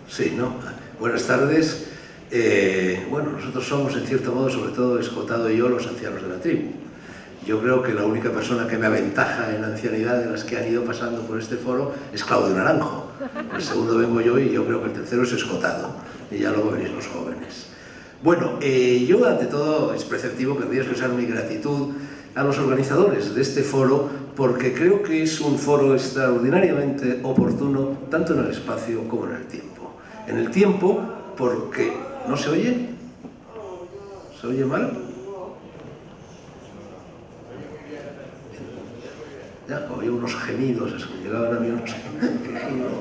Sí, ¿no? Buenas tardes. Bueno, nosotros somos, en cierto modo, sobre todo Escotado y yo, los ancianos de la tribu. Yo creo que la única persona que me aventaja en ancianidad de las que han ido pasando por este foro es Claudio Naranjo. El segundo vengo yo y yo creo que el tercero es Escotado. Y ya luego veréis los jóvenes. Bueno, yo ante todo es preceptivo, querría expresar mi gratitud a los organizadores de este foro porque creo que es un foro extraordinariamente oportuno tanto en el espacio como en el tiempo. En el tiempo porque... ¿No se oye? ¿Se oye mal? Ya, oí unos gemidos, llegaban a mí unos gemidos.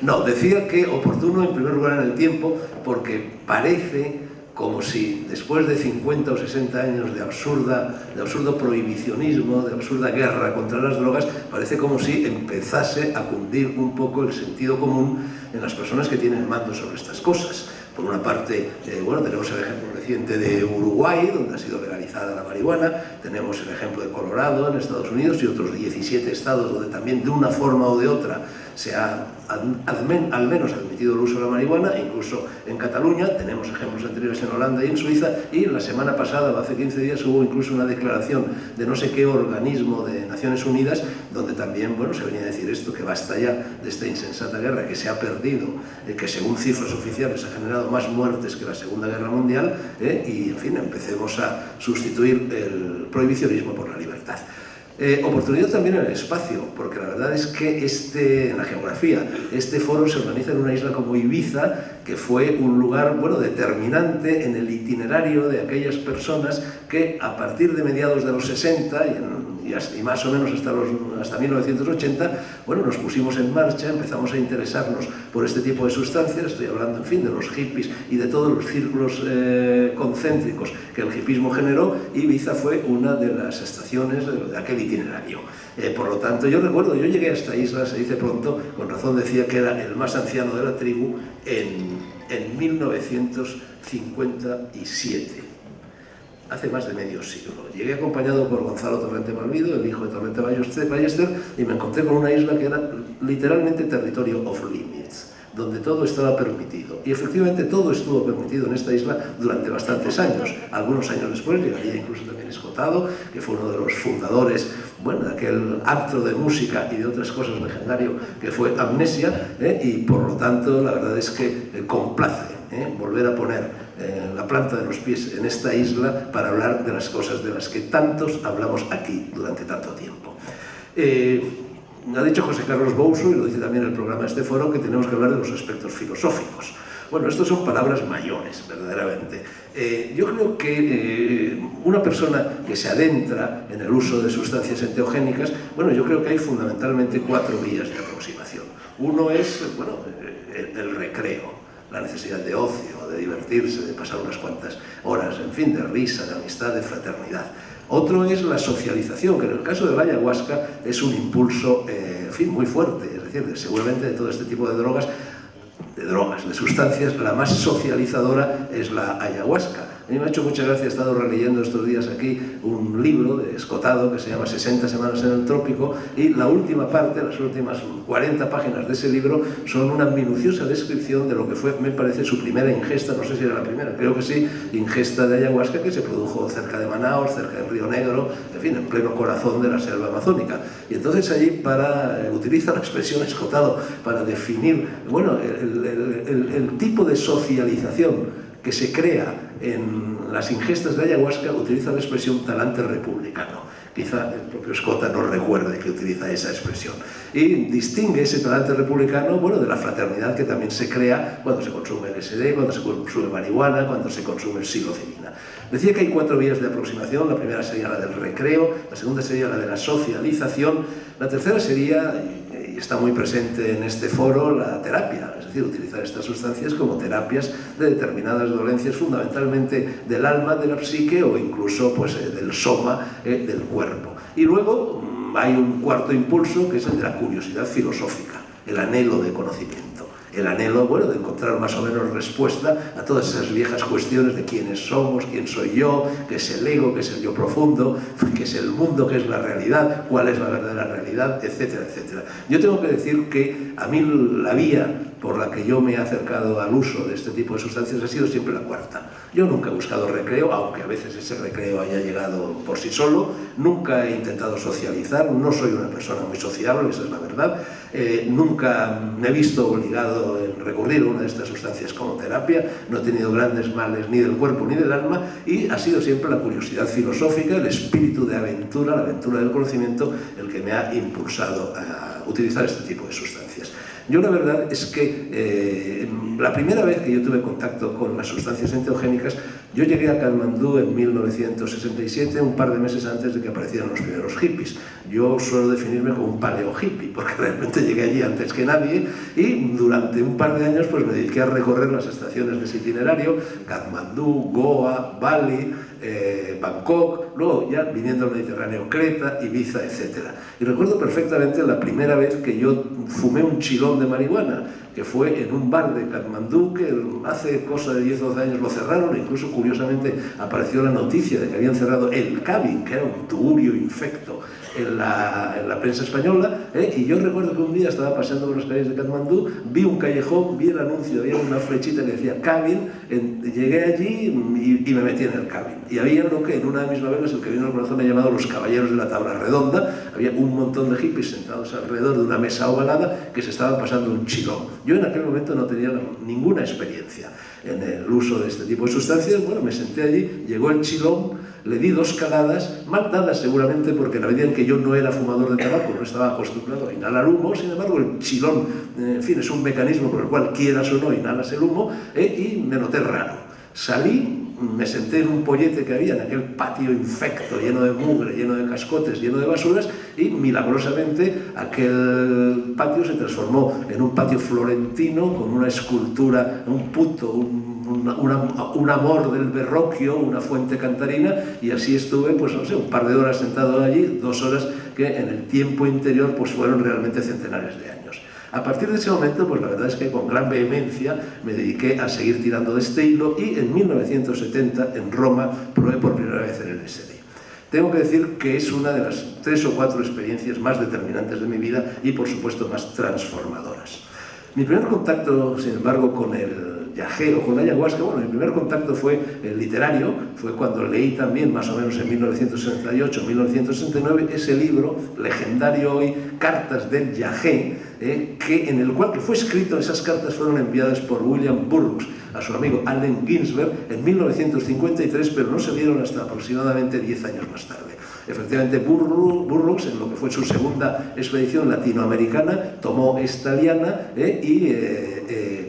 No, decía que oportuno en primer lugar en el tiempo porque parece como si después de 50 o 60 años de absurdo prohibicionismo, de absurda guerra contra las drogas, parece como si empezase a cundir un poco el sentido común en las personas que tienen mando sobre estas cosas. Por una parte, bueno, tenemos el ejemplo reciente de Uruguay, donde ha sido legalizada la marihuana, tenemos el ejemplo de Colorado en Estados Unidos y otros 17 estados donde también de una forma o de otra se ha al menos admitido el uso de la marihuana, incluso en Cataluña, tenemos ejemplos anteriores en Holanda y en Suiza, y la semana pasada, o hace 15 días, hubo incluso una declaración de no sé qué organismo de Naciones Unidas, donde también, bueno, se venía a decir esto, que basta ya de esta insensata guerra, que se ha perdido, que según cifras oficiales ha generado más muertes que la Segunda Guerra Mundial, y, en fin, empecemos a sustituir el prohibicionismo por la libertad. Oportunidad también en el espacio, porque la verdad es que en la geografía, este foro se organiza en una isla como Ibiza, que fue un lugar, bueno, determinante en el itinerario de aquellas personas que a partir de mediados de los 60 y más o menos hasta 1980, bueno, nos pusimos en marcha, empezamos a interesarnos por este tipo de sustancias, estoy hablando, en fin, de los hippies y de todos los círculos concéntricos que el hippismo generó, y Ibiza fue una de las estaciones de aquel itinerario. Por lo tanto, yo recuerdo, yo llegué a esta isla, se dice pronto, con razón decía que era el más anciano de la tribu, en 1957. Hace más de medio siglo. Llegué acompañado por Gonzalo Torrente Malvido, el hijo de Torrente Ballester, y me encontré con una isla que era literalmente territorio off limits, donde todo estaba permitido. Y efectivamente todo estuvo permitido en esta isla durante bastantes años. Algunos años después llegaría incluso también Escotado, que fue uno de los fundadores, bueno, de aquel acto de música y de otras cosas legendario que fue Amnesia, y por lo tanto la verdad es que complace volver a poner la planta de los pies en esta isla para hablar de las cosas de las que tantos hablamos aquí durante tanto tiempo. Ha dicho José Carlos Bouso, y lo dice también el programa de este foro, que tenemos que hablar de los aspectos filosóficos. Bueno, estas son palabras mayores, verdaderamente. Yo creo que una persona que se adentra en el uso de sustancias enteogénicas, bueno, yo creo que hay fundamentalmente 4 vías de aproximación. Uno es, bueno, el recreo, la necesidad de ocio, de divertirse, de pasar unas cuantas horas, en fin, de risa, de amistad, de fraternidad. Otro es la socialización, que en el caso de la ayahuasca es un impulso, en fin, muy fuerte, es decir, seguramente de todo este tipo de drogas, de sustancias, la más socializadora es la ayahuasca. A mí me ha hecho mucha gracia, he estado releyendo estos días aquí un libro de Escotado que se llama 60 semanas en el trópico, y la última parte, las últimas 40 páginas de ese libro son una minuciosa descripción de lo que fue, me parece, su primera ingesta, no sé si era la primera, creo que sí, ingesta de ayahuasca, que se produjo cerca de Manaos, cerca del Río Negro, en fin, en pleno corazón de la selva amazónica. Y entonces allí utiliza la expresión Escotado para definir, bueno, el tipo de socialización que se crea en las ingestas de ayahuasca, utiliza la expresión talante republicano. Quizá el propio Escota no recuerde que utiliza esa expresión. Y distingue ese talante republicano, bueno, de la fraternidad que también se crea cuando se consume LSD, cuando se consume marihuana, cuando se consume psilocibina. Decía que hay 4 vías de aproximación. La primera sería la del recreo, la segunda sería la de la socialización, la tercera sería, y está muy presente en este foro, la terapia, es decir, utilizar estas sustancias como terapias de determinadas dolencias, fundamentalmente del alma, de la psique o incluso pues, del soma, del cuerpo. Y luego hay un cuarto impulso, que es el de la curiosidad filosófica, el anhelo de conocimiento. el anhelo, bueno, de encontrar más o menos respuesta a todas esas viejas cuestiones de quiénes somos, quién soy yo, qué es el ego, qué es el yo profundo, qué es el mundo, qué es la realidad, cuál es la verdadera realidad, etcétera, etcétera. Yo tengo que decir que a mí la vía por la que yo me he acercado al uso de este tipo de sustancias ha sido siempre la cuarta. Yo nunca he buscado recreo, aunque a veces ese recreo haya llegado por sí solo, nunca he intentado socializar, no soy una persona muy sociable, esa es la verdad, nunca me he visto obligado en recurrir a una de estas sustancias como terapia, no he tenido grandes males ni del cuerpo ni del alma, y ha sido siempre la curiosidad filosófica, el espíritu de aventura, la aventura del conocimiento, el que me ha impulsado a utilizar este tipo de sustancias. Yo la verdad es que la primera vez que yo tuve contacto con las sustancias enteogénicas, yo llegué a Katmandú en 1967, un par de meses antes de que aparecieran los primeros hippies. Yo suelo definirme como un paleo hippie, porque realmente llegué allí antes que nadie y durante un par de años pues, me dediqué a recorrer las estaciones de ese itinerario, Katmandú, Goa, Bali, Bangkok, luego ya viniendo al Mediterráneo, Creta, Ibiza, etc. Y recuerdo perfectamente la primera vez que yo fumé un chilón de marihuana, que fue en un bar de Katmandú, que hace cosa de 10 o 12 años lo cerraron, e incluso curiosamente apareció la noticia de que habían cerrado el Cabin, que era un tugurio infecto, en la prensa española, y yo recuerdo que un día estaba paseando por las calles de Katmandú, vi un callejón, vi el anuncio, había una flechita que decía Cabin, llegué allí y me metí en el Cabin. Y había lo que en una de mis novelas, el que vino al corazón, me ha llamado Los Caballeros de la Tabla Redonda, había un montón de hippies sentados alrededor de una mesa ovalada que se estaban pasando un chilón. Yo en aquel momento no tenía ninguna experiencia en el uso de este tipo de sustancias. Bueno, me senté allí, llegó el chilón, le di 2 caladas, mal dadas seguramente porque en la medida en que yo no era fumador de tabaco, no estaba acostumbrado a inhalar humo, sin embargo el chilón, en fin, es un mecanismo por el cual quieras o no inhalas el humo, y me noté raro. Salí, me senté en un pollete que había en aquel patio infecto, lleno de mugre, lleno de cascotes, lleno de basuras, y milagrosamente aquel patio se transformó en un patio florentino con una escultura, un puto, un amor del Verrocchio, una fuente cantarina, y así estuve, pues no sé, un par de horas sentado allí, 2 horas que en el tiempo interior pues fueron realmente centenares de años. A partir de ese momento, pues la verdad es que con gran vehemencia me dediqué a seguir tirando de este hilo y en 1970 en Roma probé por primera vez el LSD. Tengo que decir que es una de las 3 o 4 experiencias más determinantes de mi vida y por supuesto más transformadoras. Mi primer contacto, sin embargo, con el yagé o con la ayahuasca, bueno, mi primer contacto fue literario, fue cuando leí también, más o menos en 1968-1969, ese libro legendario hoy, Cartas del Yagé, en el cual que fue escrito, esas cartas fueron enviadas por William Burroughs a su amigo Allen Ginsberg en 1953, pero no se vieron hasta aproximadamente 10 años más tarde. Efectivamente, Burroughs, en lo que fue su segunda expedición latinoamericana, tomó esta liana y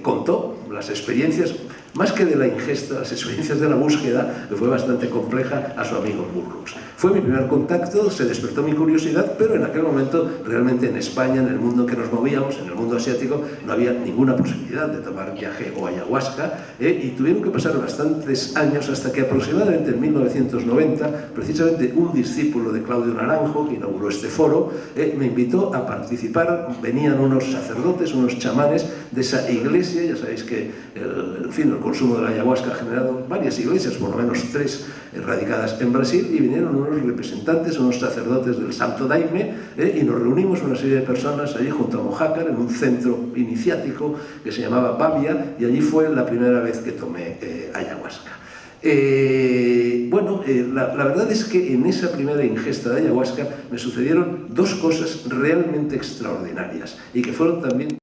contó las experiencias, más que de la ingesta, las experiencias de la búsqueda, que fue bastante compleja, a su amigo Burroughs. Fue mi primer contacto, se despertó mi curiosidad, pero en aquel momento, realmente en España, en el mundo en que nos movíamos, en el mundo asiático, no había ninguna posibilidad de tomar yagé o ayahuasca, y tuvieron que pasar bastantes años hasta que aproximadamente en 1990, precisamente un discípulo de Claudio Naranjo, que inauguró este foro, me invitó a participar. Venían unos sacerdotes, unos chamanes de esa iglesia, ya sabéis que en fin, el consumo de la ayahuasca ha generado varias iglesias, por lo menos 3 radicadas en Brasil, y vinieron unos representantes, unos sacerdotes del Santo Daime, y nos reunimos una serie de personas allí junto a Mojácar, en un centro iniciático que se llamaba Bavia, y allí fue la primera vez que tomé ayahuasca. La verdad es que en esa primera ingesta de ayahuasca me sucedieron 2 cosas realmente extraordinarias y que fueron también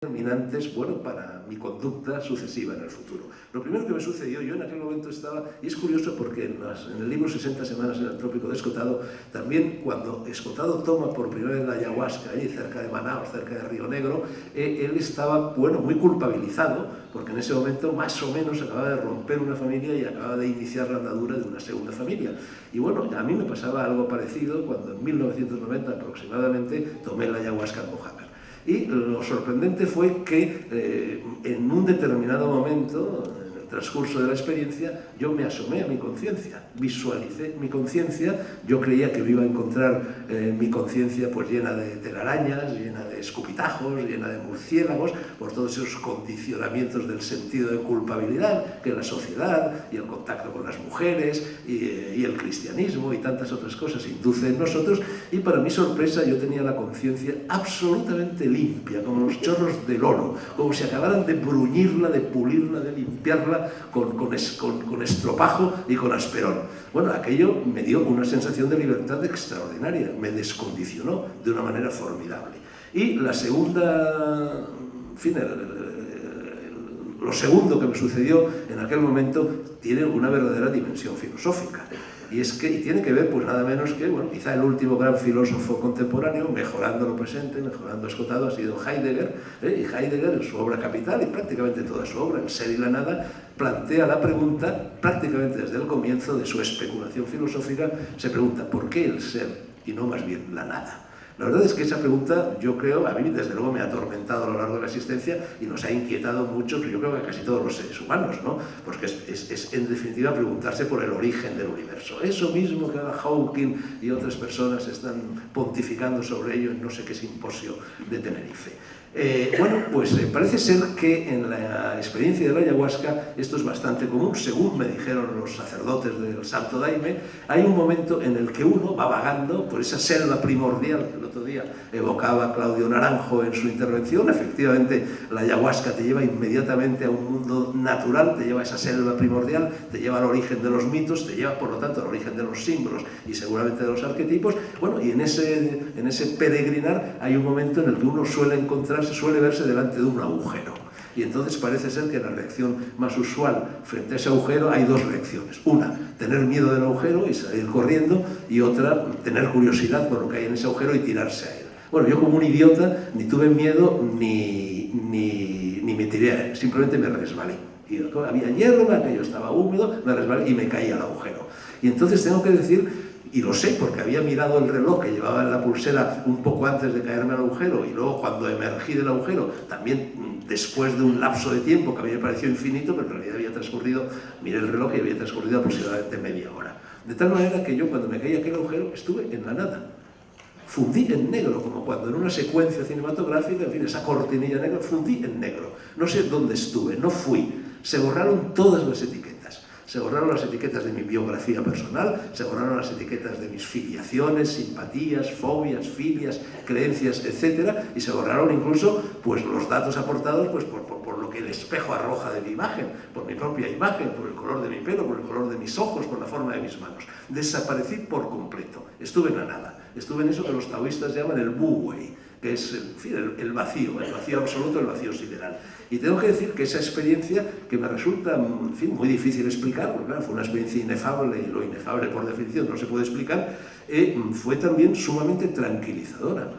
determinantes, bueno, para mi conducta sucesiva en el futuro. Lo primero que me sucedió, yo en aquel momento estaba, y es curioso porque en el libro 60 semanas en el trópico de Escotado, también cuando Escotado toma por primera vez la ayahuasca, ahí cerca de Manaos, cerca de Río Negro, él estaba, bueno, muy culpabilizado, porque en ese momento más o menos acababa de romper una familia y acababa de iniciar la andadura de una segunda familia. Y bueno, a mí me pasaba algo parecido cuando en 1990 aproximadamente tomé la ayahuasca en Mojácar. Y lo sorprendente fue que en un determinado momento, en el transcurso de la experiencia, yo me asomé a mi conciencia, visualicé mi conciencia. Yo creía que me iba a encontrar mi conciencia pues llena de telarañas, llena de escupitajos, llena de murciélagos, por todos esos condicionamientos del sentido de culpabilidad que la sociedad y el contacto con las mujeres y el cristianismo y tantas otras cosas induce en nosotros. Y para mi sorpresa yo tenía la conciencia absolutamente limpia, como los chorros del oro, como si acabaran de bruñirla, de pulirla, de limpiarla con estropajo y con asperón. Bueno, aquello me dio una sensación de libertad extraordinaria, me descondicionó de una manera formidable. Y la segunda, en fin, lo segundo que me sucedió en aquel momento tiene una verdadera dimensión filosófica. Y es que tiene que ver, pues nada menos que, bueno, quizá el último gran filósofo contemporáneo, mejorando lo presente, mejorando escotado, ha sido Heidegger. Y Heidegger, en su obra capital, y prácticamente toda su obra, El ser y la nada, plantea la pregunta, prácticamente desde el comienzo de su especulación filosófica, se pregunta, ¿por qué el ser y no más bien la nada? La verdad es que esa pregunta, yo creo, a mí desde luego me ha atormentado a lo largo de la existencia y nos ha inquietado mucho, yo creo que a casi todos los seres humanos, ¿no? Porque es en definitiva preguntarse por el origen del universo. Eso mismo que ahora Hawking y otras personas están pontificando sobre ello en no sé qué simposio de Tenerife. Bueno, pues parece ser que en la experiencia de la ayahuasca esto es bastante común. Según me dijeron los sacerdotes del Santo Daime, hay un momento en el que uno va vagando por esa selva primordial que el otro día evocaba Claudio Naranjo en su intervención. Efectivamente, la ayahuasca te lleva inmediatamente a un mundo natural, te lleva a esa selva primordial, te lleva al origen de los mitos, te lleva por lo tanto al origen de los símbolos y seguramente de los arquetipos. Bueno, y en ese peregrinar hay un momento en el que uno suele verse delante de un agujero. Y entonces parece ser que la reacción más usual frente a ese agujero hay dos reacciones. Una, tener miedo del agujero y salir corriendo, y otra, tener curiosidad por lo que hay en ese agujero y tirarse a él. Bueno, yo como un idiota ni tuve miedo ni me tiré a él, simplemente me resbalé. Y había hierba, aquello estaba húmedo, me resbalé y me caí al agujero. Y entonces tengo que decir, y lo sé porque había mirado el reloj que llevaba en la pulsera un poco antes de caerme al agujero, y luego cuando emergí del agujero, también después de un lapso de tiempo que a mí me pareció infinito, pero en realidad había transcurrido, miré el reloj y había transcurrido aproximadamente media hora. De tal manera que yo cuando me caí aquel agujero estuve en la nada. Fundí en negro, como cuando en una secuencia cinematográfica, en fin, esa cortinilla negra, fundí en negro. No sé dónde estuve, no fui. Se borraron todas las etiquetas. Se borraron las etiquetas de mi biografía personal, se borraron las etiquetas de mis filiaciones, simpatías, fobias, filias, creencias, etc. Y se borraron incluso pues, los datos aportados pues, por lo que el espejo arroja de mi imagen, por mi propia imagen, por el color de mi pelo, por el color de mis ojos, por la forma de mis manos. Desaparecí por completo. Estuve en la nada. Estuve en eso que los taoístas llaman el wu wei, que es en fin, el vacío absoluto, el vacío sideral. Y tengo que decir que esa experiencia, que me resulta en fin, muy difícil explicar, porque claro, fue una experiencia inefable, y lo inefable por definición no se puede explicar, fue también sumamente tranquilizadora,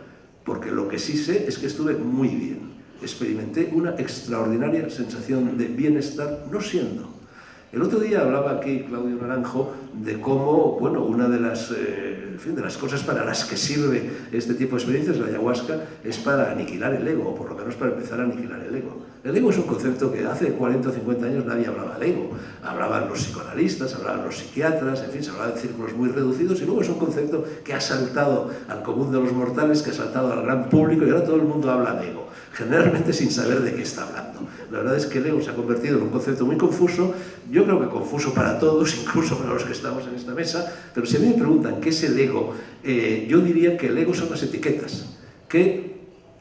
porque lo que sí sé es que estuve muy bien. Experimenté una extraordinaria sensación de bienestar no siendo. El otro día hablaba aquí Claudio Naranjo de cómo, bueno, una de las cosas para las que sirve este tipo de experiencias, la ayahuasca, es para aniquilar el ego, o por lo menos para empezar a aniquilar el ego. El ego es un concepto que hace 40 o 50 años nadie hablaba del ego. Hablaban los psicoanalistas, hablaban los psiquiatras, en fin, se hablaba de círculos muy reducidos, y luego es un concepto que ha saltado al común de los mortales, que ha saltado al gran público, y ahora todo el mundo habla de ego, generalmente sin saber de qué está hablando. La verdad es que el ego se ha convertido en un concepto muy confuso, yo creo que confuso para todos, incluso para los que estamos en esta mesa, pero si a mí me preguntan qué es el ego, yo diría que el ego son las etiquetas, que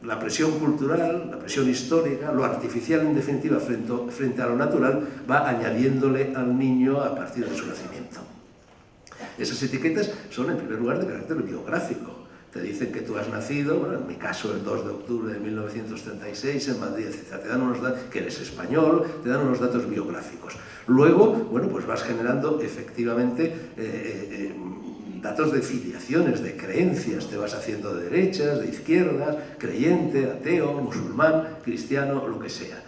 la presión cultural, la presión histórica, lo artificial en definitiva frente a lo natural, va añadiéndole al niño a partir de su nacimiento. Esas etiquetas son en primer lugar de carácter biográfico. Te dicen que tú has nacido, bueno, en mi caso el 2 de octubre de 1936 en Madrid, etc. Te dan unos datos, que eres español, te dan unos datos biográficos. Luego, bueno, pues vas generando efectivamente datos de filiaciones, de creencias, te vas haciendo de derechas, de izquierdas, creyente, ateo, musulmán, cristiano, lo que sea.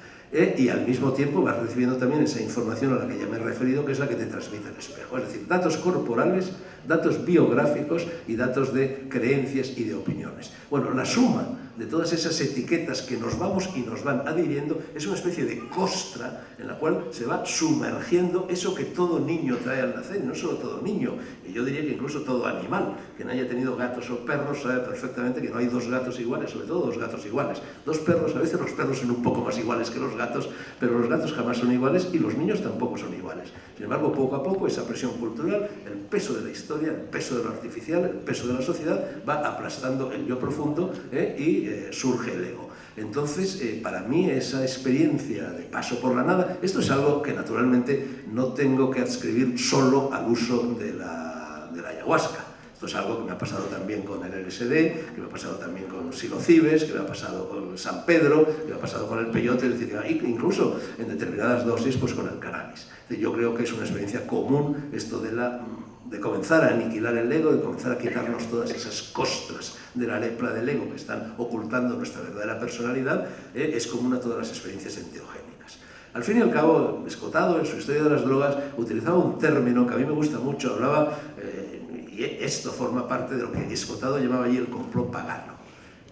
y al mismo tiempo vas recibiendo también esa información a la que ya me he referido, que es la que te transmite el espejo, es decir, datos corporales, datos biográficos y datos de creencias y de opiniones. Bueno, la suma de todas esas etiquetas que nos vamos y nos van adhiriendo es una especie de costra en la cual se va sumergiendo eso que todo niño trae al nacer, y no solo todo niño, y yo diría que incluso todo animal, que no haya tenido gatos o perros, sabe perfectamente que no hay dos gatos iguales, sobre todo dos gatos iguales. Dos perros, a veces los perros son un poco más iguales que los gatos, pero los gatos jamás son iguales y los niños tampoco son iguales. Sin embargo, poco a poco, esa presión cultural, el peso de la historia, el peso de lo artificial, el peso de la sociedad, va aplastando el yo profundo y surge el ego. Entonces, para mí, esa experiencia de paso por la nada, esto es algo que naturalmente no tengo que adscribir solo al uso de la ayahuasca. Esto es algo que me ha pasado también con el LSD, que me ha pasado también con psilocibes, que me ha pasado con San Pedro, que me ha pasado con el peyote, es decir, incluso en determinadas dosis pues con el cannabis. Yo creo que es una experiencia común esto de comenzar a aniquilar el ego, de comenzar a quitarnos todas esas costras de la lepra del ego que están ocultando nuestra verdadera personalidad, es común a todas las experiencias enteogénicas. Al fin y al cabo, Escotado, en su historia de las drogas, utilizaba un término que a mí me gusta mucho, hablaba, y esto forma parte de lo que Escotado llamaba allí el complot pagano,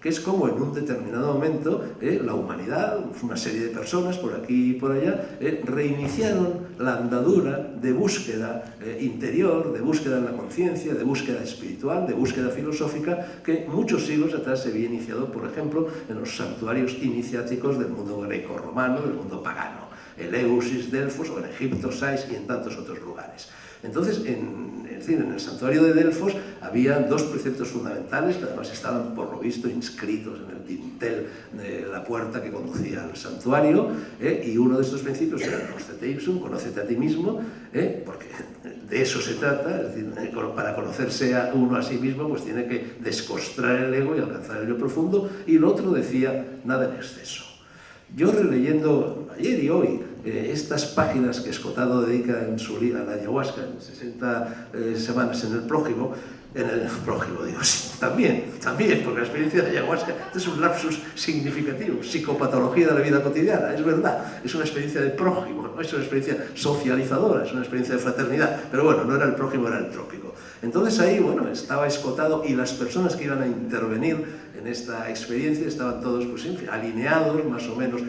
que es como en un determinado momento la humanidad, una serie de personas por aquí y por allá, reiniciaron la andadura de búsqueda interior, de búsqueda en la conciencia, de búsqueda espiritual, de búsqueda filosófica, que muchos siglos atrás se había iniciado, por ejemplo, en los santuarios iniciáticos del mundo greco-romano, del mundo pagano, Eleusis, Delfos, o en Egipto, Sais y en tantos otros lugares. Entonces, en el santuario de Delfos había dos preceptos fundamentales que además estaban, por lo visto, inscritos en el dintel de la puerta que conducía al santuario, y uno de estos principios era Conócete ipsum, conócete a ti mismo, porque de eso se trata, es decir, para conocerse a uno a sí mismo, pues tiene que descostrar el ego y alcanzar el yo profundo, y el otro decía, nada en exceso. Yo releyendo ayer y hoy estas páginas que Escotado dedica en su libro a la ayahuasca, en 60 semanas en el prójimo, digo, sí, también, porque la experiencia de ayahuasca es un lapsus significativo, psicopatología de la vida cotidiana, es verdad, es una experiencia de prójimo, ¿no? Es una experiencia socializadora, es una experiencia de fraternidad, pero bueno, no era el prójimo, era el trópico. Entonces ahí, bueno, estaba Escotado y las personas que iban a intervenir en esta experiencia estaban todos pues, en fin, alineados, más o menos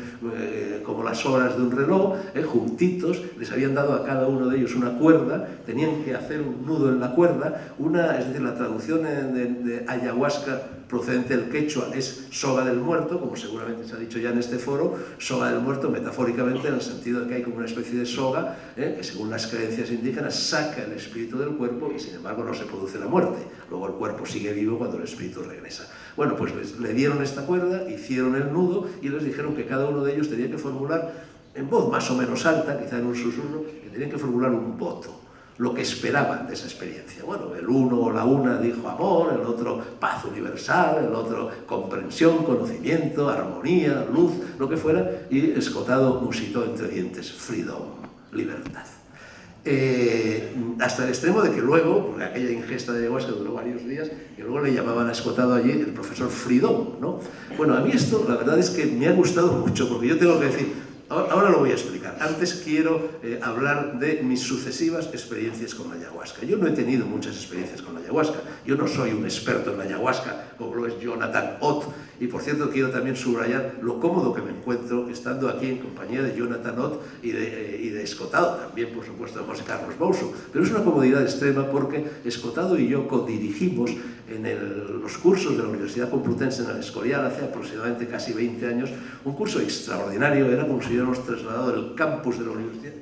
como las horas de un reloj, juntitos, les habían dado a cada uno de ellos una cuerda, tenían que hacer un nudo en la cuerda, es decir, la traducción de ayahuasca procedente del quechua es soga del muerto, como seguramente se ha dicho ya en este foro, soga del muerto metafóricamente en el sentido de que hay como una especie de soga que según las creencias indígenas saca el espíritu del cuerpo y sin embargo no se produce la muerte, luego el cuerpo sigue vivo cuando el espíritu regresa. Bueno, pues le dieron esta cuerda, hicieron el nudo y les dijeron que cada uno de ellos tenía que formular, en voz más o menos alta, quizá en un susurro, que tenían que formular un voto, lo que esperaban de esa experiencia. Bueno, el uno o la una dijo amor, el otro paz universal, el otro comprensión, conocimiento, armonía, luz, lo que fuera, y Escotado musitó entre dientes, freedom, libertad. Hasta el extremo de que luego, porque aquella ingesta de ayahuasca duró varios días, que luego le llamaban a Escotado allí el profesor Freedom, ¿no? Bueno, a mí esto, la verdad es que me ha gustado mucho, porque yo tengo que decir, ahora lo voy a explicar. Antes quiero hablar de mis sucesivas experiencias con la ayahuasca. Yo no he tenido muchas experiencias con la ayahuasca. Yo no soy un experto en la ayahuasca, como lo es Jonathan Ott. Y por cierto, quiero también subrayar lo cómodo que me encuentro estando aquí en compañía de Jonathan Ott y de Escotado, también por supuesto de José Carlos Bouso. Pero es una comodidad extrema porque Escotado y yo codirigimos en los cursos de la Universidad Complutense en el Escorial hace aproximadamente casi 20 años, un curso extraordinario, era como si hubiéramos trasladado del campus de la universidad,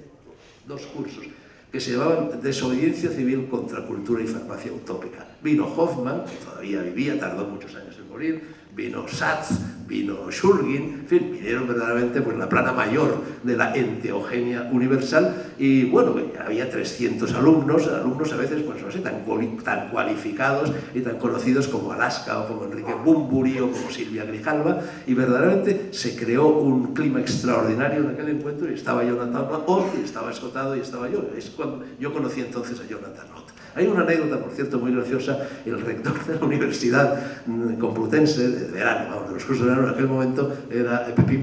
dos cursos que se llamaban Desobediencia Civil contra Cultura y Farmacia Utópica. Vino Hoffman, que todavía vivía, tardó muchos años en morir, vino Satz, vino Shulgin, en fin, vinieron verdaderamente pues, la plana mayor de la enteogenia universal y bueno, había 300 alumnos a veces pues no sé, tan cualificados y tan conocidos como Alaska o como Enrique Bumburi o como Silvia Grijalva y verdaderamente se creó un clima extraordinario en aquel encuentro y estaba Jonathan Ott y estaba Escotado y estaba yo. Es cuando yo conocí entonces a Jonathan Ott. Hay una anécdota, por cierto, muy graciosa. El rector de la Universidad Complutense, de verano, de los cursos de verano, hermano en aquel momento era Pepín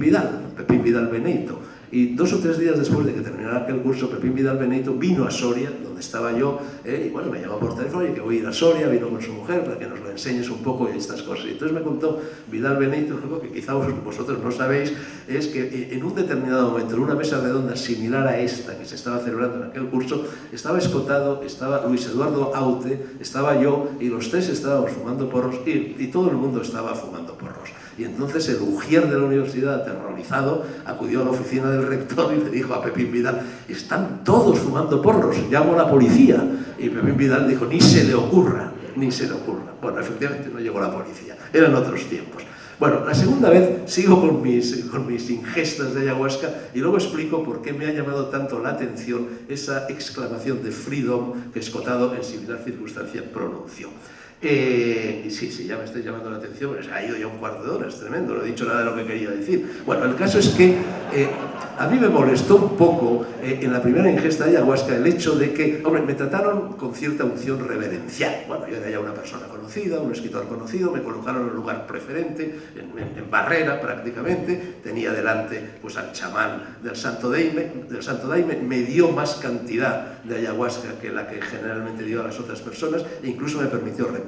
Vidal Benito. Y 2 o 3 días después de que terminara aquel curso, Pepín Vidal Benito vino a Soria, donde estaba yo, y bueno, me llamó por teléfono, oye, que voy a ir a Soria, vino con su mujer para que nos lo enseñes un poco y estas cosas. Y entonces me contó Vidal Benito, algo que quizá vosotros no sabéis, es que en un determinado momento, en una mesa redonda similar a esta que se estaba celebrando en aquel curso, estaba Escotado, estaba Luis Eduardo Aute, estaba yo, y los 3 estábamos fumando porros, y todo el mundo estaba fumando porros. Y entonces el ujier de la universidad, aterrorizado, acudió a la oficina del rector y le dijo a Pepín Vidal: están todos fumando porros, llamo a la policía. Y Pepín Vidal dijo: ni se le ocurra, ni se le ocurra. Bueno, efectivamente no llegó la policía, eran otros tiempos. Bueno, la segunda vez sigo con mis ingestas de ayahuasca y luego explico por qué me ha llamado tanto la atención esa exclamación de freedom que Escotado en similar circunstancia pronunció. Sí, ya me estáis llamando la atención, pues ha ido ya un cuarto de hora, es tremendo, no he dicho nada de lo que quería decir. Bueno, el caso es que a mí me molestó un poco en la primera ingesta de ayahuasca el hecho de que, hombre, me trataron con cierta unción reverencial. Bueno, yo era ya una persona conocida, un escritor conocido, me colocaron en un lugar preferente, en Barrera prácticamente, tenía delante pues al chamán del Santo Daime, me dio más cantidad de ayahuasca que la que generalmente dio a las otras personas e incluso me permitió repetir.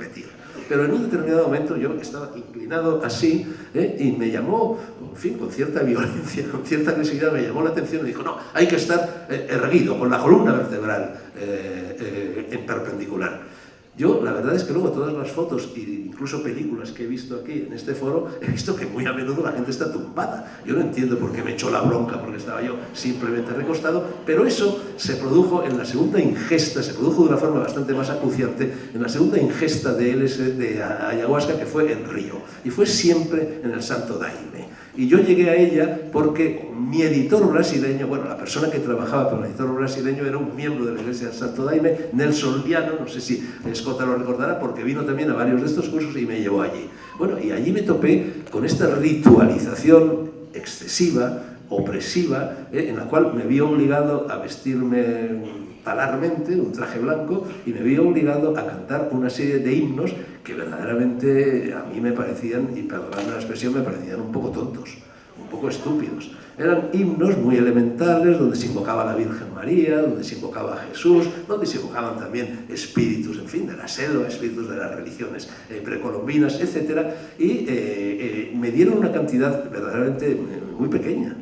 Pero en un determinado momento yo estaba inclinado así y me llamó, en fin, con cierta violencia, con cierta agresividad, me llamó la atención y dijo: no, hay que estar erguido, con la columna vertebral en perpendicular. Yo, la verdad es que luego todas las fotos e incluso películas que he visto aquí en este foro, he visto que muy a menudo la gente está tumbada. Yo no entiendo por qué me echó la bronca, porque estaba yo simplemente recostado, pero eso se produjo en la segunda ingesta, se produjo de una forma bastante más acuciante, en la segunda ingesta de ayahuasca, que fue en Río, y fue siempre en el Santo Daime. Y yo llegué a ella porque mi editor brasileño, bueno, la persona que trabajaba con el editor brasileño era un miembro de la Iglesia del Santo Daime, Nelson Liano, no sé si Escota lo recordará, porque vino también a varios de estos cursos y me llevó allí. Bueno, y allí me topé con esta ritualización excesiva, opresiva, en la cual me vi obligado a vestirme talarmente, un traje blanco, y me vi obligado a cantar una serie de himnos que verdaderamente a mí me parecían, y perdonadme la expresión, me parecían un poco tontos, un poco estúpidos. Eran himnos muy elementales, donde se invocaba a la Virgen María, donde se invocaba a Jesús, donde se invocaban también espíritus, en fin, de la selva, espíritus de las religiones precolombinas, etc. Y me dieron una cantidad verdaderamente muy pequeña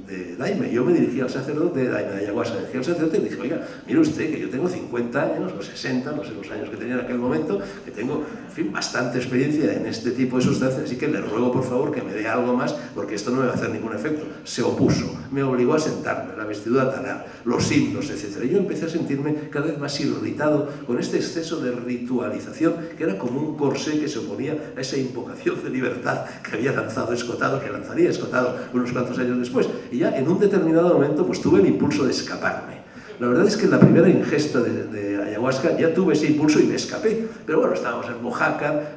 de Daime. Yo me dirigí al sacerdote de Daime de Ayahuasca, me dirigí al sacerdote y le dije: oiga, mire usted que yo tengo 50 años o 60, no sé los años que tenía en aquel momento, que tengo, en fin, bastante experiencia en este tipo de sustancias, así que le ruego por favor que me dé algo más, porque esto no me va a hacer ningún efecto. Se opuso, me obligó a sentarme, la vestidura talar, los himnos, etc. Y yo empecé a sentirme cada vez más irritado con este exceso de ritualización, que era como un corsé que se oponía a esa invocación de libertad que había lanzado Escotado, que lanzaría Escotado unos cuantos años después. Y ya en un determinado momento pues tuve el impulso de escaparme. La verdad es que en la primera ingesta de ayahuasca ya tuve ese impulso y me escapé. Pero bueno, estábamos en Oaxaca,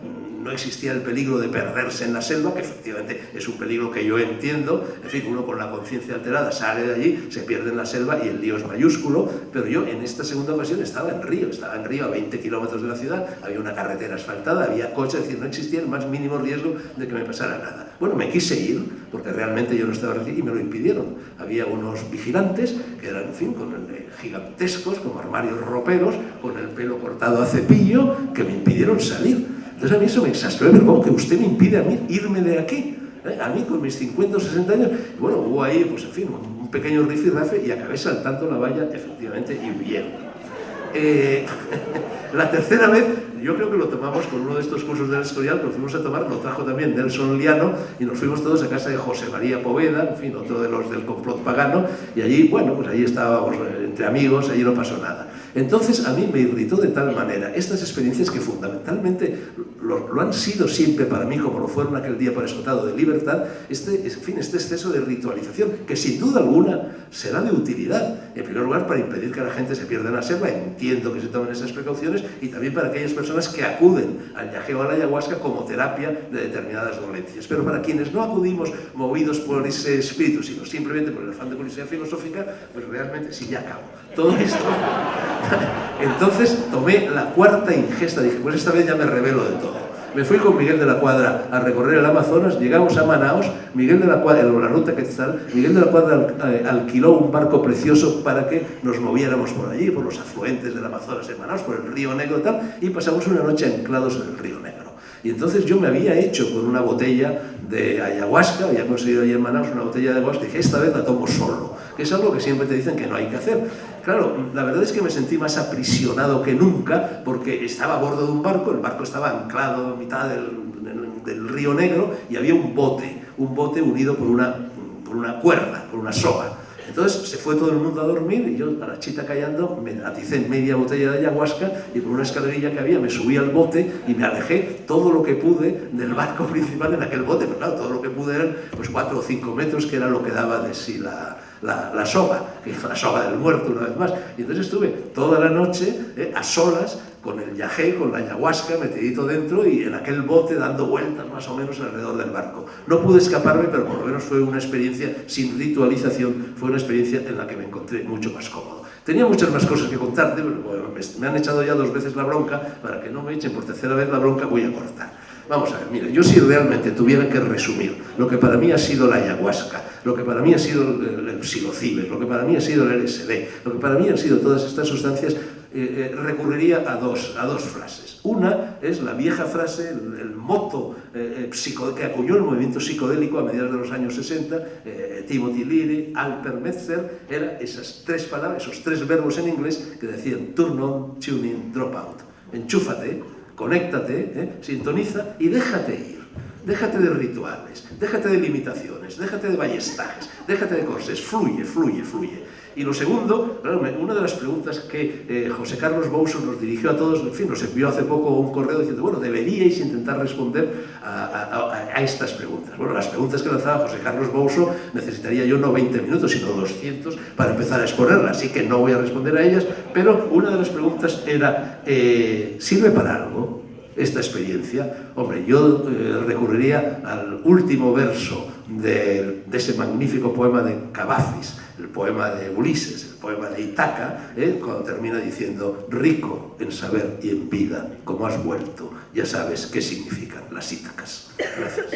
no existía el peligro de perderse en la selva, que efectivamente es un peligro que yo entiendo. En fin, uno con la conciencia alterada sale de allí, se pierde en la selva y el lío es mayúsculo. Pero yo en esta segunda ocasión estaba en Río a 20 kilómetros de la ciudad, había una carretera asfaltada, había coches, es decir, no existía el más mínimo riesgo de que me pasara nada. Bueno, me quise ir, porque realmente yo no estaba aquí y me lo impidieron. Había unos vigilantes que eran, en fin, gigantescos, como armarios roperos, con el pelo cortado a cepillo, que me impidieron salir. Entonces a mí eso me exasperó, pero ¿cómo que usted me impide a mí irme de aquí? A mí con mis 50 o 60 años, y bueno, hubo ahí, pues en fin, un pequeño rifirrafe y acabé saltando la valla, efectivamente, y huyendo. La tercera vez, yo creo que lo tomamos con uno de estos cursos del Escorial, que lo fuimos a tomar, lo trajo también Nelson Liano, y nos fuimos todos a casa de José María Poveda, en fin, otro de los del complot pagano, y allí, bueno, pues allí estábamos entre amigos, allí no pasó nada. Entonces a mí me irritó de tal manera estas experiencias que fundamentalmente lo han sido siempre para mí, como lo fueron aquel día para Escotado, de libertad, este exceso de ritualización, que sin duda alguna será de utilidad, en primer lugar para impedir que la gente se pierda en la selva, entiendo que se tomen esas precauciones, y también para aquellas personas que acuden al yagé o a la ayahuasca como terapia de determinadas dolencias. Pero para quienes no acudimos movidos por ese espíritu, sino simplemente por el afán de curiosidad filosófica, pues realmente, sí, ya acabo. Todo esto... Entonces tomé la cuarta ingesta, dije, pues esta vez ya me revelo de todo. Me fui con Miguel de la Cuadra a recorrer el Amazonas, llegamos a Manaos, Miguel de la Cuadra, en la ruta que está, Miguel de la Cuadra alquiló un barco precioso para que nos moviéramos por allí, por los afluentes del Amazonas en Manaos, por el río Negro y tal, y pasamos una noche anclados en el río Negro. Y entonces yo me había hecho con una botella de ayahuasca, había conseguido allí en Manaus una botella de ayahuasca, y dije, esta vez la tomo solo, que es algo que siempre te dicen que no hay que hacer. Claro, la verdad es que me sentí más aprisionado que nunca, porque estaba a bordo de un barco, el barco estaba anclado en mitad del río Negro, y había un bote unido por una cuerda, por una soga. Entonces se fue todo el mundo a dormir y yo, a la chita callando, me aticé media botella de ayahuasca y por una escalerilla que había me subí al bote y me alejé todo lo que pude del barco principal en aquel bote. Pero claro, todo lo que pude eran pues 4 o 5 metros, que era lo que daba de sí la soga, que es la soga del muerto una vez más. Y entonces estuve toda la noche a solas con el yagé, con la ayahuasca metidito dentro y en aquel bote dando vueltas más o menos alrededor del barco. No pude escaparme, pero por lo menos fue una experiencia sin ritualización, fue una experiencia en la que me encontré mucho más cómodo. Tenía muchas más cosas que contarte, pero bueno, me han echado ya 2 veces la bronca, para que no me echen por tercera vez la bronca voy a cortar. Vamos a ver, mira, yo si realmente tuviera que resumir lo que para mí ha sido la ayahuasca, lo que para mí ha sido el psilocibes, lo que para mí ha sido el LSD, lo que para mí han sido todas estas sustancias, recurriría a dos frases. Una es la vieja frase, el moto que acuñó el movimiento psicodélico a mediados de los años 60, Timothy Leary, Alper Metzger, eran esas 3 palabras, esos 3 verbos en inglés que decían turn on, tune in, drop out. Enchúfate, conéctate, sintoniza y déjate ir. Déjate de rituales, déjate de limitaciones, déjate de ballestajes, déjate de cosas, fluye, fluye, fluye. Y lo segundo, claro, una de las preguntas que José Carlos Bouso nos dirigió a todos, en fin, nos envió hace poco un correo diciendo, bueno, deberíais intentar responder a estas preguntas. Bueno, las preguntas que lanzaba José Carlos Bouso necesitaría yo no 20 minutos, sino 200 para empezar a exponerlas, así que no voy a responder a ellas, pero una de las preguntas era, ¿sirve para algo esta experiencia? Hombre, yo recurriría al último verso de ese magnífico poema de Cavafis, el poema de Ulises, el poema de Itaca, cuando termina diciendo, rico en saber y en vida, como has vuelto, ya sabes qué significan las Ítacas. Gracias.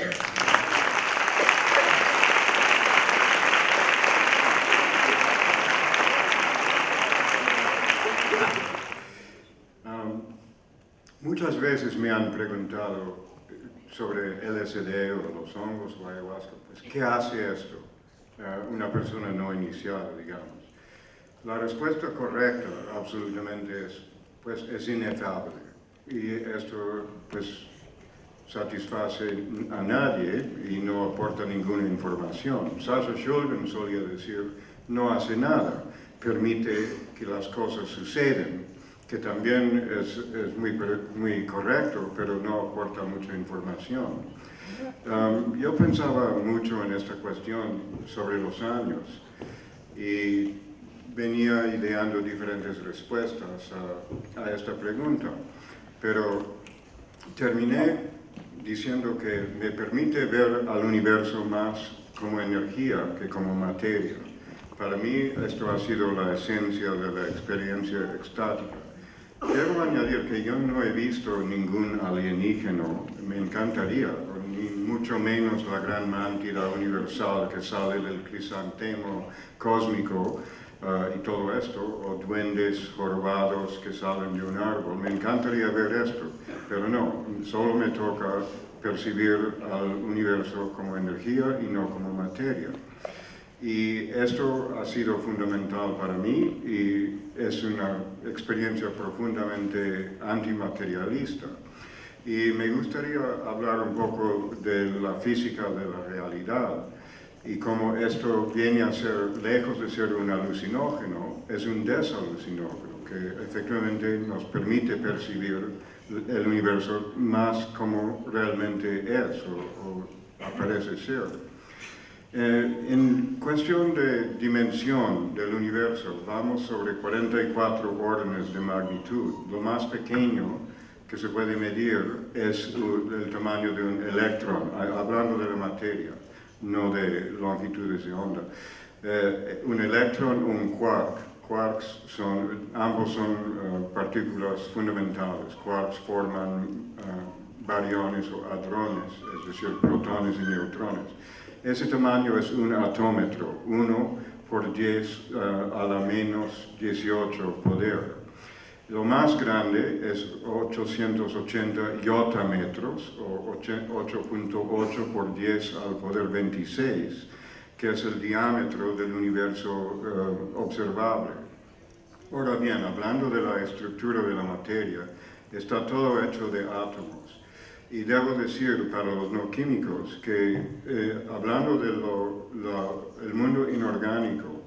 Muchas veces me han preguntado sobre LSD o los hongos o ayahuasca, pues, ¿qué hace esto? Una persona no iniciada, digamos. La respuesta correcta, absolutamente, es inefable. Y esto, pues, satisface a nadie y no aporta ninguna información. Sasha Shulgin solía decir, no hace nada, permite que las cosas sucedan, que también es muy correcto, pero no aporta mucha información. Yo pensaba mucho en esta cuestión sobre los años y venía ideando diferentes respuestas a esta pregunta, pero terminé diciendo que me permite ver al universo más como energía que como materia. Para mí esto ha sido la esencia de la experiencia extática. Quiero añadir que yo no he visto ningún alienígena, me encantaría, ni mucho menos la gran mántida universal que sale del crisantemo cósmico y todo esto, o duendes jorobados que salen de un árbol. Me encantaría ver esto, pero no, solo me toca percibir al universo como energía y no como materia. Y esto ha sido fundamental para mí y es una experiencia profundamente antimaterialista. Y me gustaría hablar un poco de la física de la realidad y cómo esto viene a ser, lejos de ser un alucinógeno, es un desalucinógeno que efectivamente nos permite percibir el universo más como realmente es o aparece ser. En cuestión de dimensión del universo, vamos sobre 44 órdenes de magnitud. Lo más pequeño que se puede medir es el tamaño de un electrón, hablando de la materia, no de longitudes de onda. Un electrón o un quark. Quarks ambos son partículas fundamentales. Quarks forman bariones o hadrones, es decir, protones y neutrones. Ese tamaño es un atómetro, 1 por 10 a la menos 18 poder. Lo más grande es 880 iotametros, o 8.8 por 10 al poder 26, que es el diámetro del universo observable. Ahora bien, hablando de la estructura de la materia, está todo hecho de átomos. Y debo decir para los no químicos que hablando del mundo inorgánico,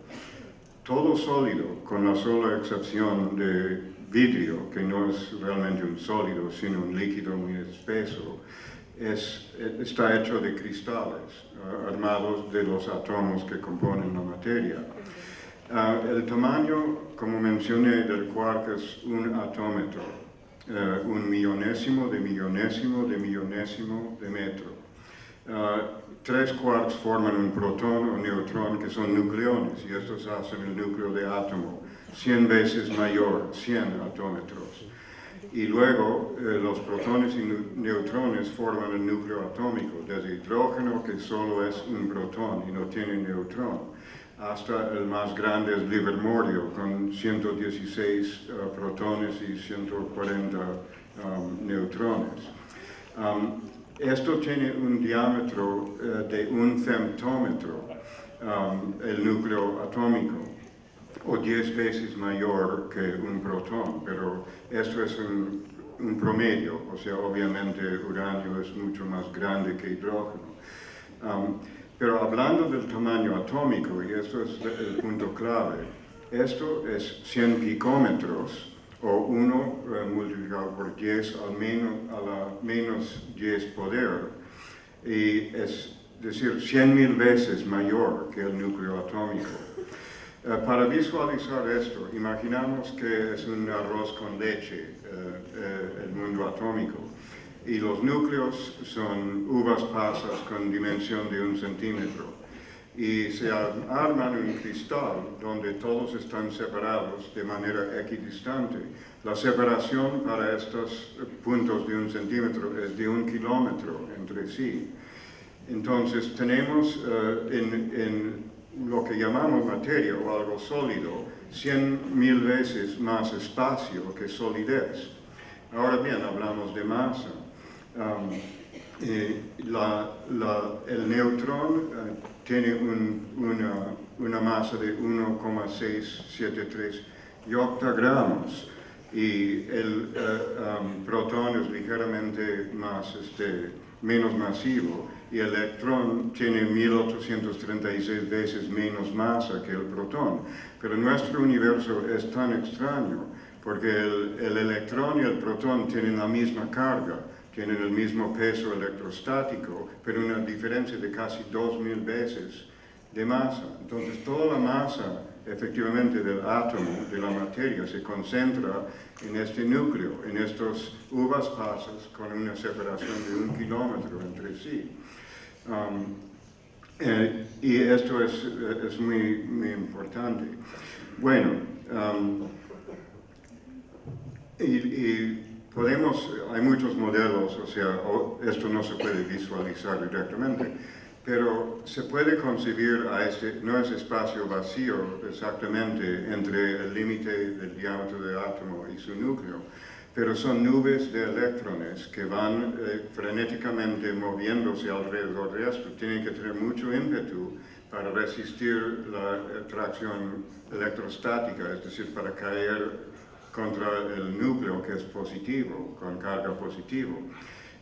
todo sólido, con la sola excepción de vidrio, que no es realmente un sólido, sino un líquido muy espeso, está hecho de cristales armados de los átomos que componen la materia. El tamaño, como mencioné, del quark es un atómetro, un millonésimo de millonésimo de millonésimo de metro. 3 quarks forman un protón o neutrón que son nucleones y estos hacen el núcleo de átomo 100 veces mayor, 100 atómetros. Y luego los protones y neutrones forman el núcleo atómico, desde hidrógeno, que solo es un protón y no tiene neutrón, hasta el más grande es Livermorio, con 116 protones y 140 neutrones. Esto tiene un diámetro de un femtómetro, el núcleo atómico, o 10 veces mayor que un protón, pero esto es un promedio, o sea, obviamente uranio es mucho más grande que hidrógeno. Pero hablando del tamaño atómico, y esto es el punto clave, esto es 100 picómetros, o 1 multiplicado por 10 a la menos 10 poder, y es decir, 100.000 veces mayor que el núcleo atómico. Para visualizar esto, imaginamos que es un arroz con leche, el mundo atómico, y los núcleos son uvas pasas con dimensión de 1 centímetro, y se arman un cristal donde todos están separados de manera equidistante. La separación para estos puntos de 1 centímetro es de 1 kilómetro entre sí. Entonces tenemos en lo que llamamos materia o algo sólido, 100.000 veces más espacio que solidez. Ahora bien, hablamos de masa. El neutrón tiene una masa de 1,673 octagramos y el protón es ligeramente menos masivo y el electrón tiene 1836 veces menos masa que el protón. Pero nuestro universo es tan extraño porque el electrón y el protón tienen la misma carga, tienen el mismo peso electrostático, pero una diferencia de casi 2000 veces de masa. Entonces toda la masa efectivamente del átomo, de la materia, se concentra en este núcleo, en estas uvas pasas con una separación de 1 kilómetro entre sí. Y esto es muy, muy importante. Bueno, hay muchos modelos, o sea, esto no se puede visualizar directamente, pero se puede concebir no es espacio vacío exactamente entre el límite del diámetro del átomo y su núcleo, pero son nubes de electrones que van frenéticamente moviéndose alrededor de esto. Tienen que tener mucho ímpetu para resistir la atracción electrostática, es decir, para caer contra el núcleo que es positivo, con carga positivo.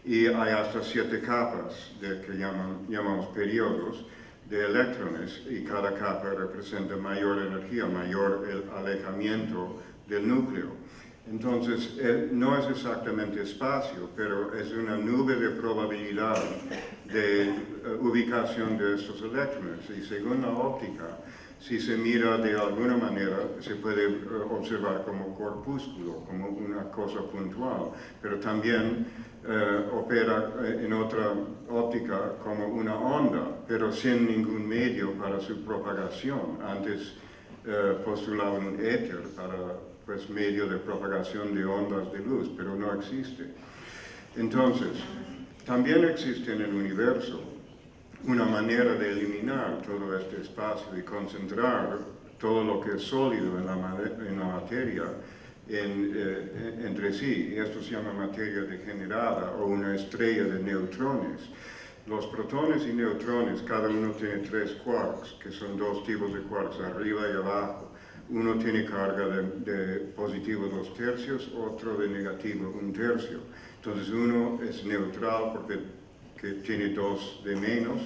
Y hay hasta 7 capas que llamamos periodos de electrones y cada capa representa mayor energía, mayor el alejamiento del núcleo. Entonces, no es exactamente espacio, pero es una nube de probabilidad de ubicación de estos electrones. Y según la óptica, si se mira de alguna manera, se puede observar como corpúsculo, como una cosa puntual, pero también opera en otra óptica como una onda, pero sin ningún medio para su propagación. Antes postulaban un éter para medio de propagación de ondas de luz, pero no existe. Entonces, también existe en el universo una manera de eliminar todo este espacio y concentrar todo lo que es sólido en la materia entre sí, y esto se llama materia degenerada o una estrella de neutrones. Los protones y neutrones, cada uno tiene 3 quarks, que son 2 tipos de quarks, arriba y abajo. Uno tiene carga de positivo 2/3, otro de negativo 1/3. Entonces uno es neutral porque tiene 2 de menos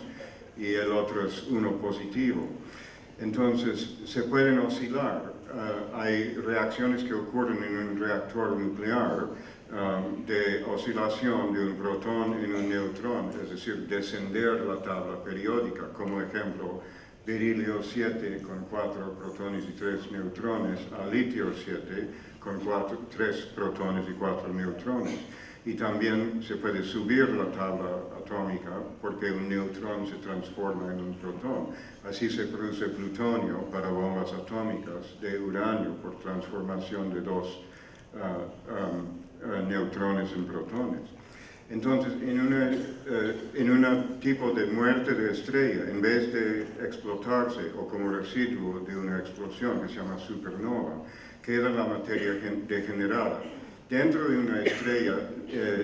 y el otro es 1 positivo. Entonces se pueden oscilar. Hay reacciones que ocurren en un reactor nuclear de oscilación de un protón en un neutrón, es decir, descender la tabla periódica, como ejemplo, berilio 7 con 4 protones y 3 neutrones, a litio 7 con 3 protones y 4 neutrones. Y también se puede subir la tabla atómica porque un neutrón se transforma en un protón. Así se produce plutonio para bombas atómicas de uranio por transformación de 2 neutrones en protones. Entonces, en un tipo de muerte de estrella, en vez de explotarse o como residuo de una explosión que se llama supernova, queda la materia degenerada. Dentro de una estrella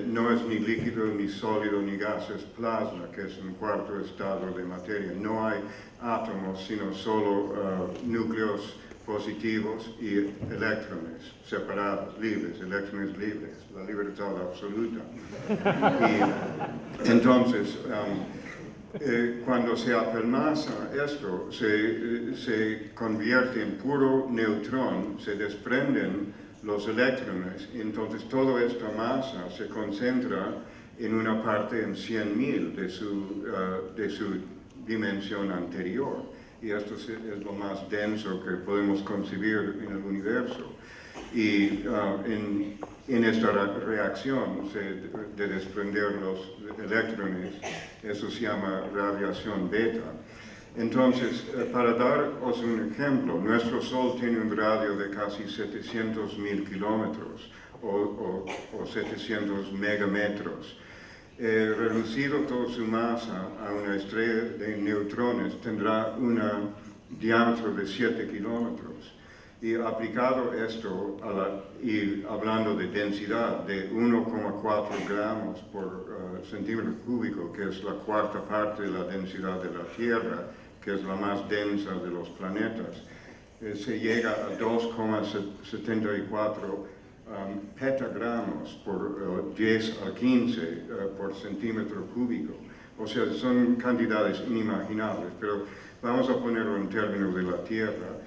no es ni líquido, ni sólido, ni gas, es plasma, que es un cuarto estado de materia. No hay átomos, sino solo núcleos positivos y electrones separados, libres, electrones libres, la libertad absoluta. Y entonces, cuando se apelmaza esto, se convierte en puro neutrón, se desprenden los electrones, y entonces toda esta masa se concentra en una parte en 100.000 de su dimensión anterior. Y esto es lo más denso que podemos concebir en el universo. Y en esta reacción de desprender los electrones, eso se llama radiación beta. Entonces, para daros un ejemplo, nuestro Sol tiene un radio de casi 700.000 kilómetros o 700 megametros. Reducido toda su masa a una estrella de neutrones tendrá un diámetro de 7 kilómetros. Y aplicado esto, y hablando de densidad de 1,4 gramos por centímetro cúbico, que es la cuarta parte de la densidad de la Tierra, que es la más densa de los planetas, se llega a 2,74 petagramos por 10 a 15 por centímetro cúbico. O sea, son cantidades inimaginables, pero vamos a ponerlo en términos de la Tierra,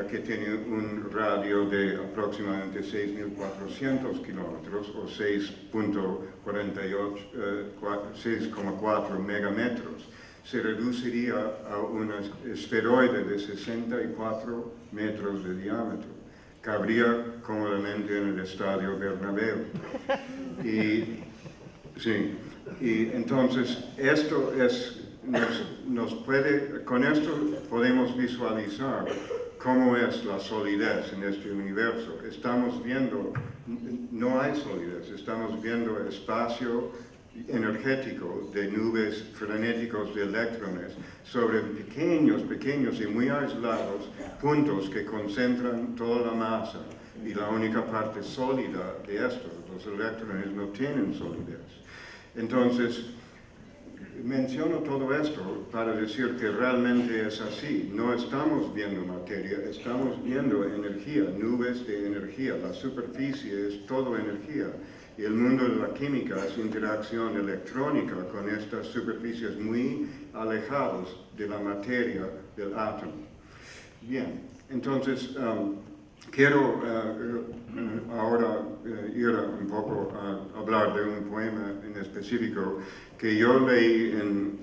que tiene un radio de aproximadamente 6.400 kilómetros o 6,4 megametros. Se reduciría a un esferoide de 64 metros de diámetro. Cabría cómodamente en el estadio Bernabéu. Y entonces esto con esto podemos visualizar cómo es la solidez en este universo. Estamos viendo, no hay solidez, estamos viendo espacio energético de nubes frenéticos de electrones sobre pequeños y muy aislados puntos que concentran toda la masa, y la única parte sólida de estos, los electrones, no tienen solidez. Entonces, menciono todo esto para decir que realmente es así. No estamos viendo materia, estamos viendo energía, nubes de energía. La superficie es todo energía. Y el mundo de la química es interacción electrónica con estas superficies muy alejadas de la materia del átomo. Bien, entonces quiero ahora ir un poco a hablar de un poema en específico que yo leí en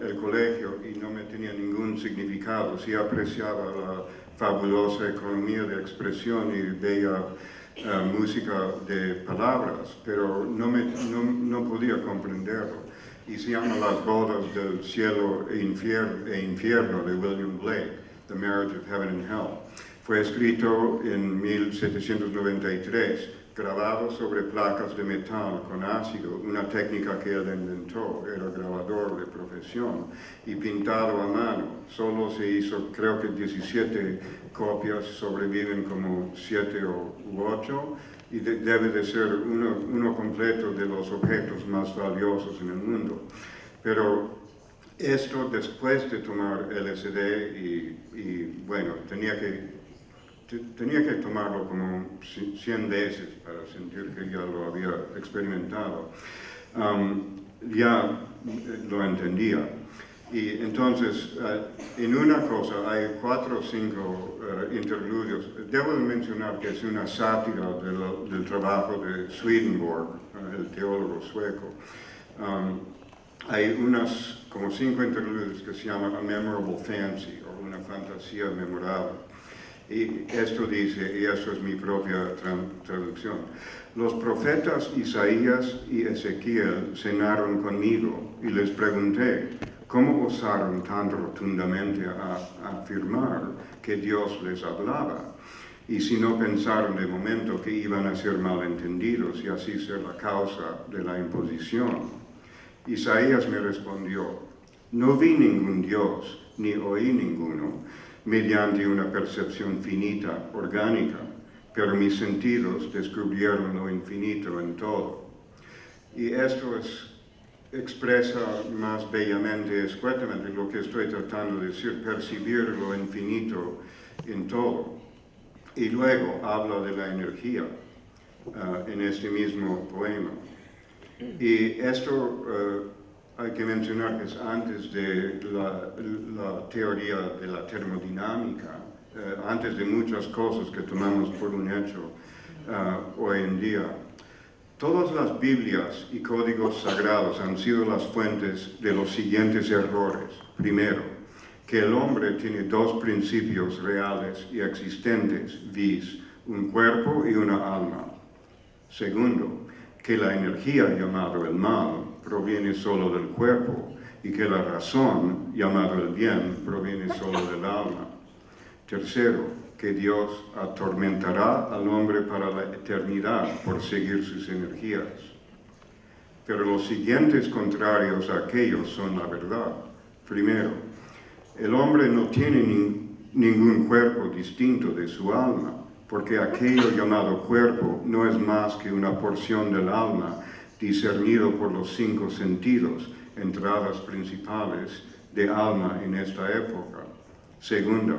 el colegio y no me tenía ningún significado. Sí apreciaba la fabulosa economía de expresión y bella música de palabras, pero no podía comprenderlo. Y se llama Las bodas del cielo e infierno de William Blake, The Marriage of Heaven and Hell. Fue escrito en 1793 grabado sobre placas de metal con ácido, una técnica que él inventó, era grabador de profesión, y pintado a mano. Solo se hizo, creo que 17 copias, sobreviven como 7 u 8, y debe de ser uno completo de los objetos más valiosos en el mundo. Pero esto después de tomar LSD y bueno, tenía que tomarlo como 100 veces para sentir que ya lo había experimentado. Ya lo entendía. Y entonces, en una cosa, hay 4 o 5 interludios. Debo mencionar que es una sátira del trabajo de Swedenborg, el teólogo sueco. Hay unas como 5 interludios que se llaman A Memorable Fancy, o una fantasía memorable. Y esto dice, y eso es mi propia traducción: los profetas Isaías y Ezequiel cenaron conmigo y les pregunté, ¿cómo osaron tan rotundamente a afirmar que Dios les hablaba? Y si no pensaron de momento que iban a ser malentendidos y así ser la causa de la imposición. Isaías me respondió, no vi ningún Dios, ni oí ninguno, mediante una percepción finita, orgánica, pero mis sentidos descubrieron lo infinito en todo. Y esto expresa más bellamente, escuetamente, lo que estoy tratando de decir, percibir lo infinito en todo. Y luego habla de la energía en este mismo poema. Y esto hay que mencionar que es antes de la teoría de la termodinámica, antes de muchas cosas que tomamos por un hecho hoy en día. Todas las Biblias y códigos sagrados han sido las fuentes de los siguientes errores. Primero, que el hombre tiene 2 principios reales y existentes, vis, un cuerpo y una alma. Segundo, que la energía, llamado el mal, proviene solo del cuerpo y que la razón, llamado el bien, proviene solo del alma. Tercero, que Dios atormentará al hombre para la eternidad por seguir sus energías. Pero los siguientes contrarios a aquellos son la verdad. Primero, el hombre no tiene ningún cuerpo distinto de su alma, porque aquello llamado cuerpo no es más que una porción del alma discernido por los 5 sentidos, entradas principales de alma en esta época. Segundo,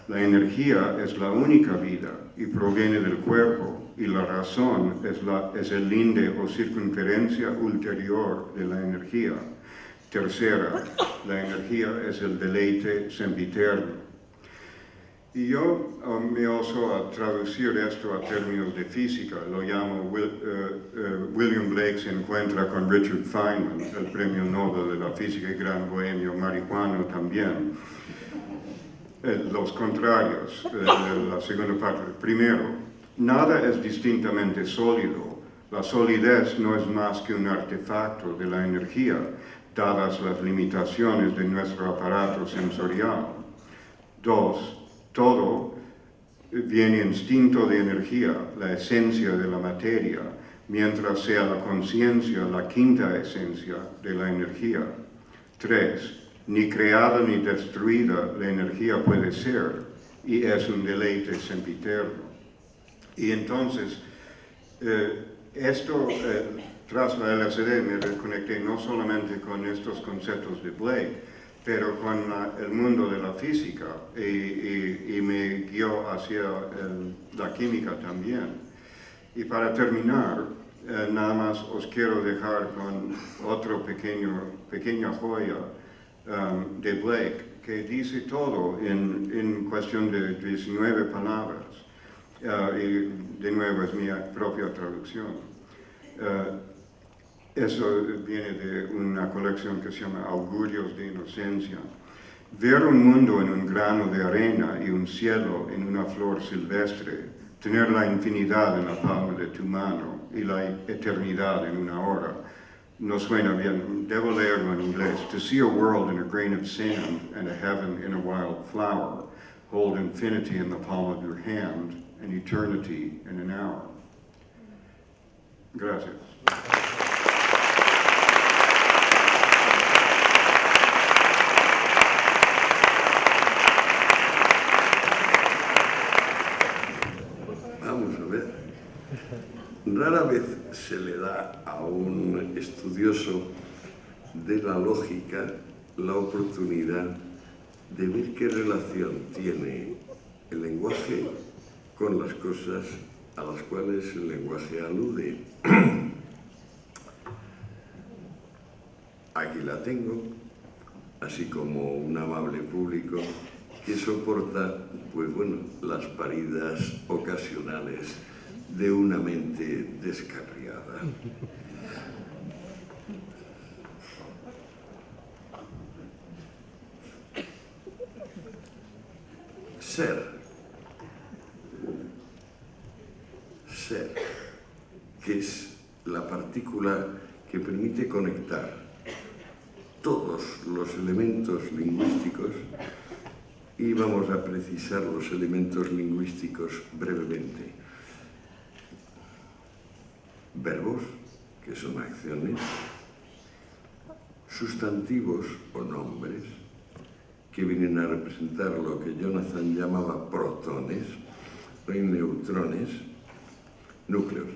la energía es la única vida y proviene del cuerpo, y la razón es el linde o circunferencia ulterior de la energía. Tercera, la energía es el deleite sempiterno. Y yo me oso a traducir esto a términos de física, lo llamo, William Blake se encuentra con Richard Feynman, el premio Nobel de la física y gran bohemio marihuano también. Los contrarios de la segunda parte. Primero, nada es distintamente sólido. La solidez no es más que un artefacto de la energía, dadas las limitaciones de nuestro aparato sensorial. 2. Todo viene instinto de energía, la esencia de la materia, mientras sea la conciencia la quinta esencia de la energía. 3. Ni creada ni destruida la energía puede ser, y es un deleite sempiterno. Y entonces, tras la LSD me reconecté no solamente con estos conceptos de Blake, pero con el mundo de la física, y me guió hacia la química también. Y para terminar, nada más os quiero dejar con otro pequeña joya de Blake, que dice todo en cuestión de 19 palabras, y de nuevo es mi propia traducción. Eso viene de una colección que se llama Augurios de Inocencia. Ver un mundo en un grano de arena y un cielo en una flor silvestre, tener la infinidad en la palma de tu mano y la eternidad en una hora. No suena bien, debo leerlo en inglés. To see a world in a grain of sand and a heaven in a wild flower, hold infinity in the palm of your hand and eternity in an hour. Gracias. Vamos a ver. Rara vez se le da a un estudioso de la lógica la oportunidad de ver qué relación tiene el lenguaje con las cosas a las cuales el lenguaje alude. Aquí la tengo, así como un amable público que soporta, pues bueno, las paridas ocasionales de una mente descarriada. Ser, que es la partícula que permite conectar todos los elementos lingüísticos, y vamos a precisar los elementos lingüísticos brevemente. Verbos, que son acciones, sustantivos o nombres, que vienen a representar lo que Jonathan llamaba protones o neutrones, núcleos,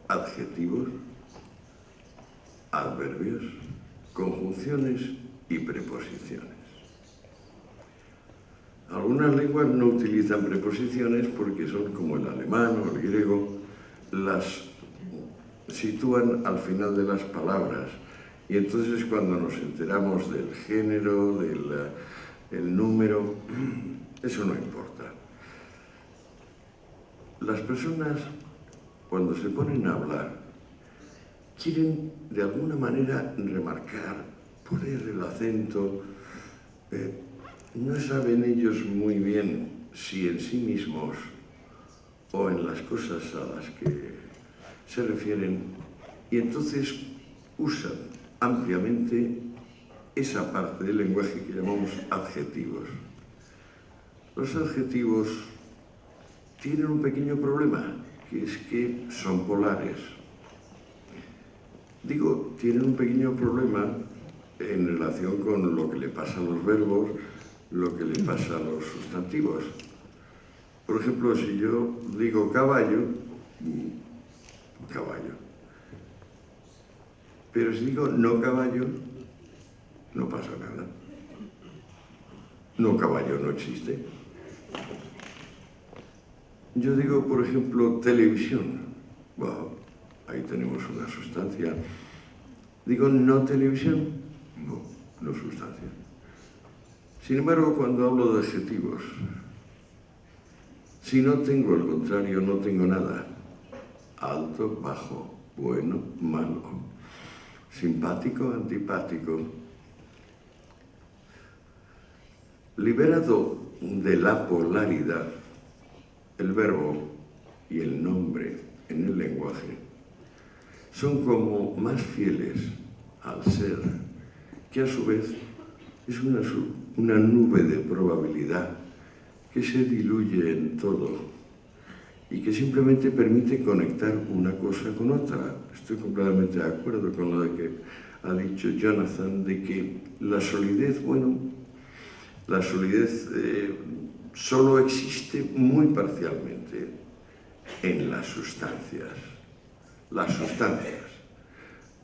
adjetivos, adverbios, conjunciones y preposiciones. Algunas lenguas no utilizan preposiciones porque son como el alemán o el griego, las sitúan al final de las palabras, y entonces cuando nos enteramos del género, del número, eso no importa. Las personas, cuando se ponen a hablar, quieren de alguna manera remarcar, poner el acento, no saben ellos muy bien si en sí mismos o en las cosas a las que se refieren, y entonces usan ampliamente esa parte del lenguaje que llamamos adjetivos. Los adjetivos tienen un pequeño problema, que es que son polares. Digo, tienen un pequeño problema en relación con lo que le pasa a los verbos, lo que le pasa a los sustantivos. Por ejemplo, si yo digo caballo, caballo. Pero si digo no caballo, no pasa nada. No caballo no existe. Yo digo, por ejemplo, televisión. Wow, ahí tenemos una sustancia. Digo no televisión, no sustancia. Sin embargo, cuando hablo de adjetivos, si no tengo el contrario, no tengo nada. Alto, bajo, bueno, malo, simpático, antipático. Liberado de la polaridad, el verbo y el nombre en el lenguaje son como más fieles al ser, que a su vez es una nube de probabilidad que se diluye en todo y que simplemente permite conectar una cosa con otra. Estoy completamente de acuerdo con lo que ha dicho Jonathan, de que la solidez, bueno, la solidez solo existe muy parcialmente en las sustancias. Las sustancias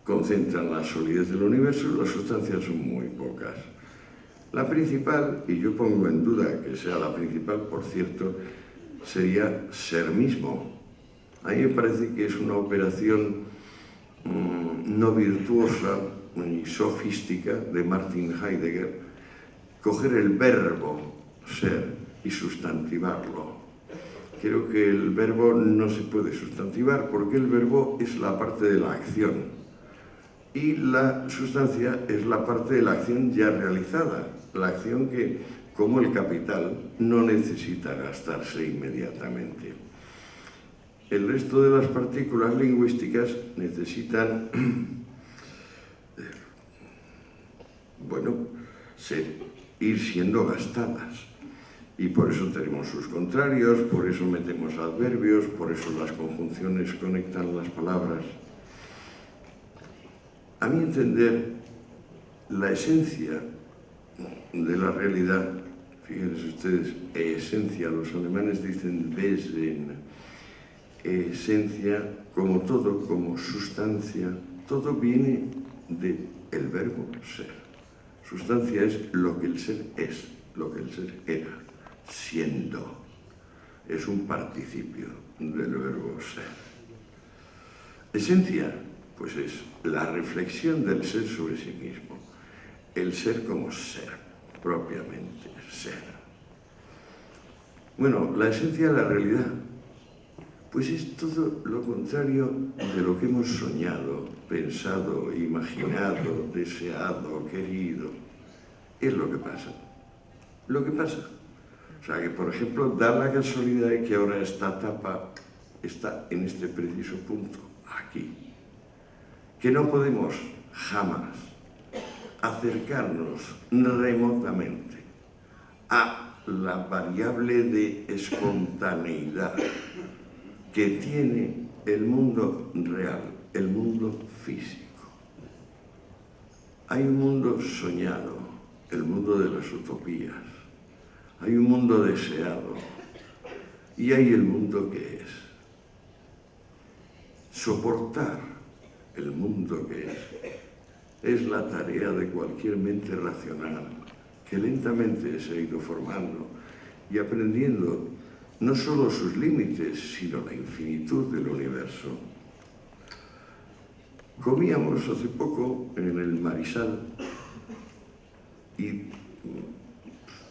concentran la solidez del universo, las sustancias son muy pocas. La principal, y yo pongo en duda que sea la principal, por cierto, sería ser mismo. A mí me parece que es una operación no virtuosa y sofística de Martin Heidegger, coger el verbo ser y sustantivarlo. Creo que el verbo no se puede sustantivar porque el verbo es la parte de la acción y la sustancia es la parte de la acción ya realizada, la acción que, como el capital, no necesita gastarse inmediatamente. El resto de las partículas lingüísticas necesitan, bueno, ir siendo gastadas. Y por eso tenemos sus contrarios, por eso metemos adverbios, por eso las conjunciones conectan las palabras. A mi entender, la esencia de la realidad, fíjense ustedes, esencia, los alemanes dicen Wesen, esencia, como todo, como sustancia, todo viene del verbo ser. Sustancia es lo que el ser es, lo que el ser era, siendo. Es un participio del verbo ser. Esencia, pues es la reflexión del ser sobre sí mismo. El ser como ser, propiamente ser. Bueno, la esencia de la realidad, pues es todo lo contrario de lo que hemos soñado, pensado, imaginado, deseado, querido. Es lo que pasa. Lo que pasa. O sea que, por ejemplo, da la casualidad de que ahora esta tapa está en este preciso punto, aquí. Que no podemos jamás acercarnos remotamente a la variable de espontaneidad que tiene el mundo real, el mundo físico. Hay un mundo soñado, el mundo de las utopías. Hay un mundo deseado y hay el mundo que es. Soportar el mundo que es la tarea de cualquier mente racional que lentamente se ha ido formando y aprendiendo no solo sus límites, sino la infinitud del universo. Comíamos hace poco en el Marisal y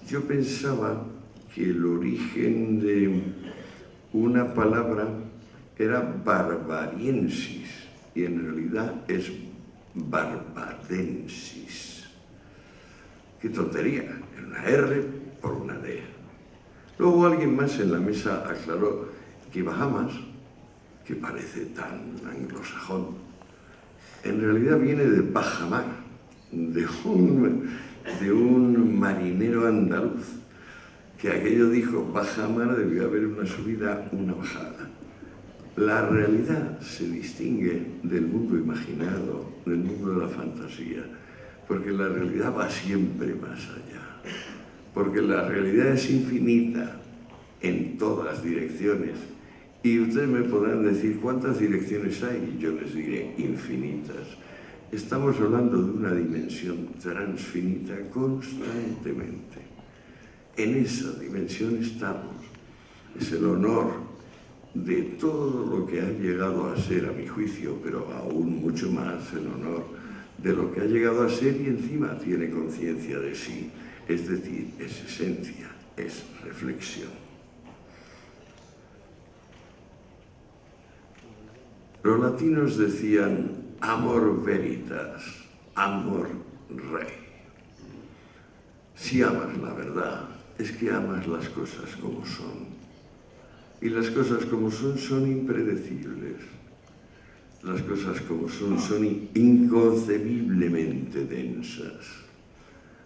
yo pensaba que el origen de una palabra era barbariensis y en realidad es barbadensis. ¡Qué tontería! Era una R por una D. Luego alguien más en la mesa aclaró que Bahamas, que parece tan anglosajón, en realidad viene de bajamar, de un marinero andaluz, que aquello dijo, bajamar, debió haber una subida, una bajada. La realidad se distingue del mundo imaginado, del mundo de la fantasía, porque la realidad va siempre más allá. Porque la realidad es infinita en todas direcciones. Y ustedes me podrán decir cuántas direcciones hay, y yo les diré infinitas. Estamos hablando de una dimensión transfinita constantemente. En esa dimensión estamos. Es el honor de todo lo que ha llegado a ser, a mi juicio, pero aún mucho más el honor de lo que ha llegado a ser y encima tiene conciencia de sí. Es decir, es esencia, es reflexión. Los latinos decían amor veritas, amor rei. Si amas la verdad, es que amas las cosas como son. Y las cosas como son impredecibles. Las cosas como son inconcebiblemente densas.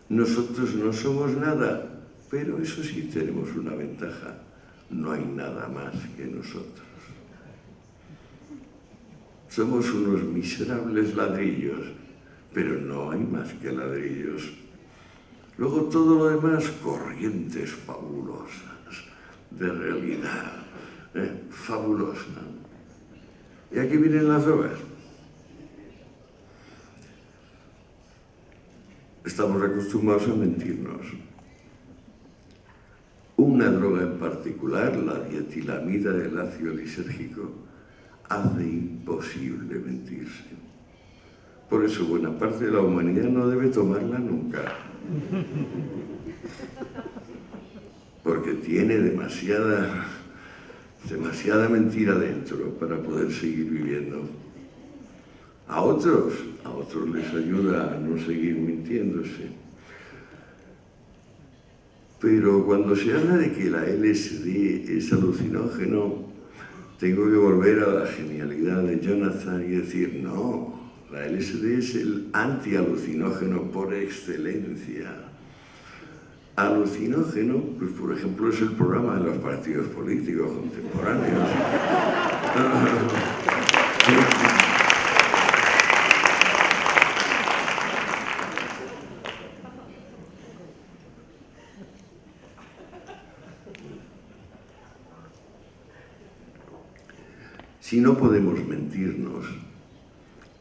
Nosotros no somos nada, pero eso sí tenemos una ventaja. No hay nada más que nosotros. Somos unos miserables ladrillos, pero no hay más que ladrillos. Luego todo lo demás, corrientes fabulosas de realidad, fabulosa. Y aquí vienen las drogas. Estamos acostumbrados a mentirnos. Una droga en particular, la dietilamida del ácido lisérgico, hace imposible mentirse. Por eso buena parte de la humanidad no debe tomarla nunca. Porque tiene demasiada mentira dentro para poder seguir viviendo. A otros les ayuda a no seguir mintiéndose. Pero cuando se habla de que la LSD es alucinógeno, tengo que volver a la genialidad de Jonathan y decir, no, la LSD es el antialucinógeno por excelencia. Alucinógeno, pues por ejemplo, es el programa de los partidos políticos contemporáneos. Si no podemos mentirnos,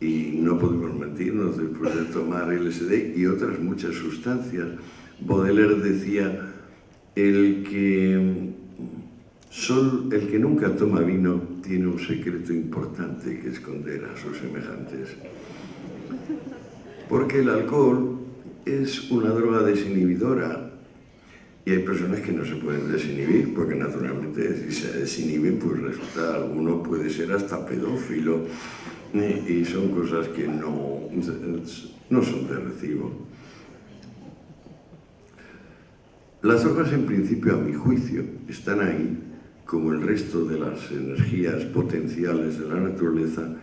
y no podemos mentirnos después de tomar LSD y otras muchas sustancias, Baudelaire decía, el que nunca toma vino tiene un secreto importante que esconder a sus semejantes. Porque el alcohol es una droga desinhibidora y hay personas que no se pueden desinhibir porque naturalmente si se desinhiben pues resulta alguno puede ser hasta pedófilo y son cosas que no son de recibo. Las drogas, en principio, a mi juicio, están ahí, como el resto de las energías potenciales de la naturaleza,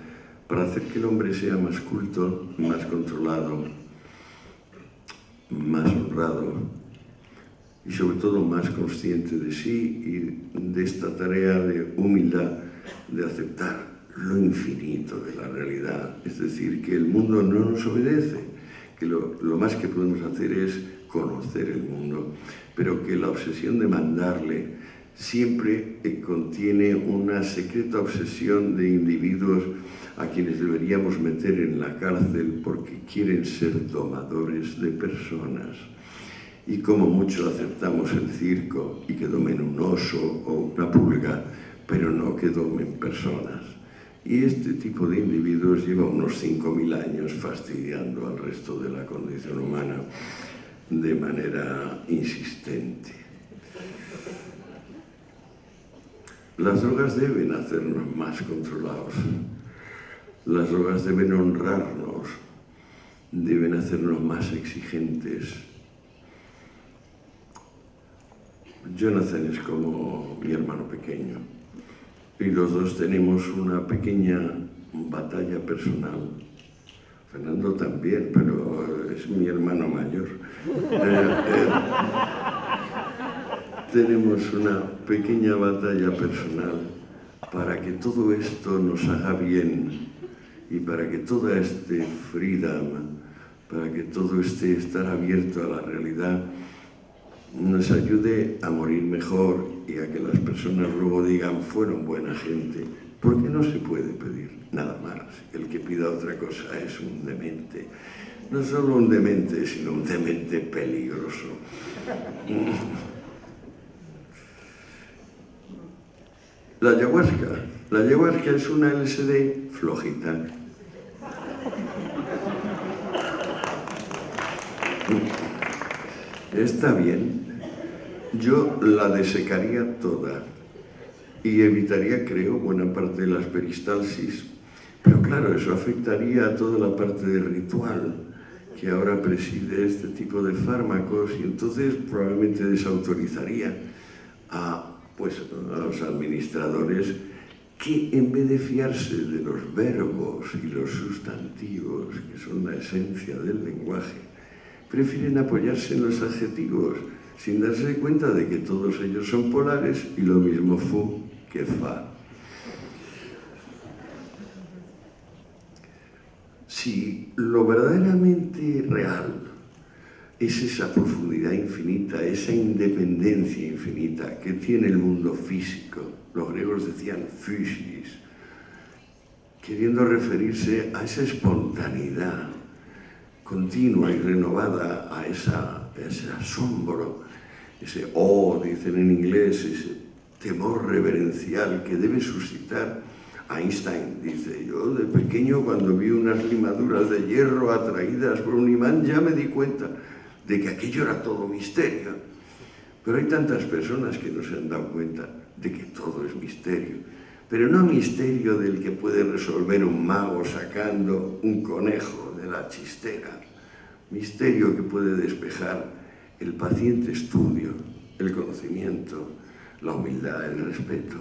para hacer que el hombre sea más culto, más controlado, más honrado y, sobre todo, más consciente de sí y de esta tarea de humildad, de aceptar lo infinito de la realidad. Es decir, que el mundo no nos obedece, que lo más que podemos hacer es conocer el mundo, pero que la obsesión de mandarle siempre contiene una secreta obsesión de individuos a quienes deberíamos meter en la cárcel porque quieren ser domadores de personas. Y como mucho aceptamos el circo y que domen un oso o una pulga, pero no que domen personas. Y este tipo de individuos lleva unos 5.000 años fastidiando al resto de la condición humana de manera insistente. Las drogas deben hacernos más controlados. Las drogas deben honrarnos, deben hacernos más exigentes. Jonathan es como mi hermano pequeño y los dos tenemos una pequeña batalla personal. Fernando también, pero es mi hermano mayor. Tenemos una pequeña batalla personal para que todo esto nos haga bien y para que toda este freedom, para que todo este estar abierto a la realidad nos ayude a morir mejor y a que las personas luego digan fueron buena gente, porque no se puede pedir nada más. El que pida otra cosa es un demente. No solo un demente, sino un demente peligroso. La ayahuasca es una LSD flojita. Está bien. Yo la desecaría toda y evitaría, creo, buena parte de las peristalsis. Pero claro, eso afectaría a toda la parte del ritual que ahora preside este tipo de fármacos y entonces probablemente desautorizaría a los administradores que en vez de fiarse de los verbos y los sustantivos, que son la esencia del lenguaje, prefieren apoyarse en los adjetivos sin darse cuenta de que todos ellos son polares y lo mismo fu que fa. Si lo verdaderamente real es esa profundidad infinita, esa independencia infinita que tiene el mundo físico, los griegos decían physis, queriendo referirse a esa espontaneidad continua y renovada, a ese asombro, ese dicen en inglés, ese temor reverencial que debe suscitar. Einstein dice, yo de pequeño cuando vi unas limaduras de hierro atraídas por un imán ya me di cuenta de que aquello era todo misterio. Pero hay tantas personas que no se han dado cuenta de que todo es misterio. Pero no misterio del que puede resolver un mago sacando un conejo de la chistera. Misterio que puede despejar el paciente estudio, el conocimiento, la humildad, el respeto.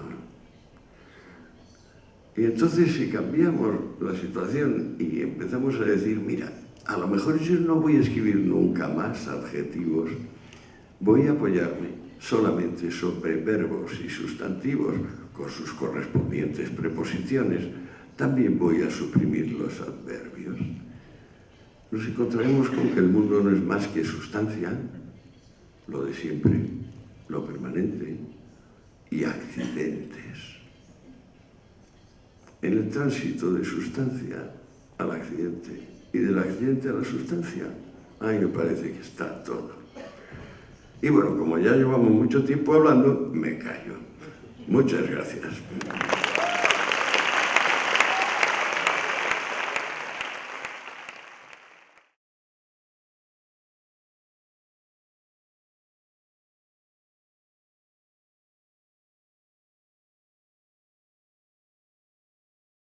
Y entonces si cambiamos la situación y empezamos a decir, mira, a lo mejor yo no voy a escribir nunca más adjetivos, voy a apoyarme solamente sobre verbos y sustantivos con sus correspondientes preposiciones. También voy a suprimir los adverbios. Nos encontraremos con que el mundo no es más que sustancia, lo de siempre, lo permanente, y accidentes. En el tránsito de sustancia al accidente y del accidente a la sustancia, a mí me parece que está todo. Y bueno, como ya llevamos mucho tiempo hablando, me callo. Muchas gracias.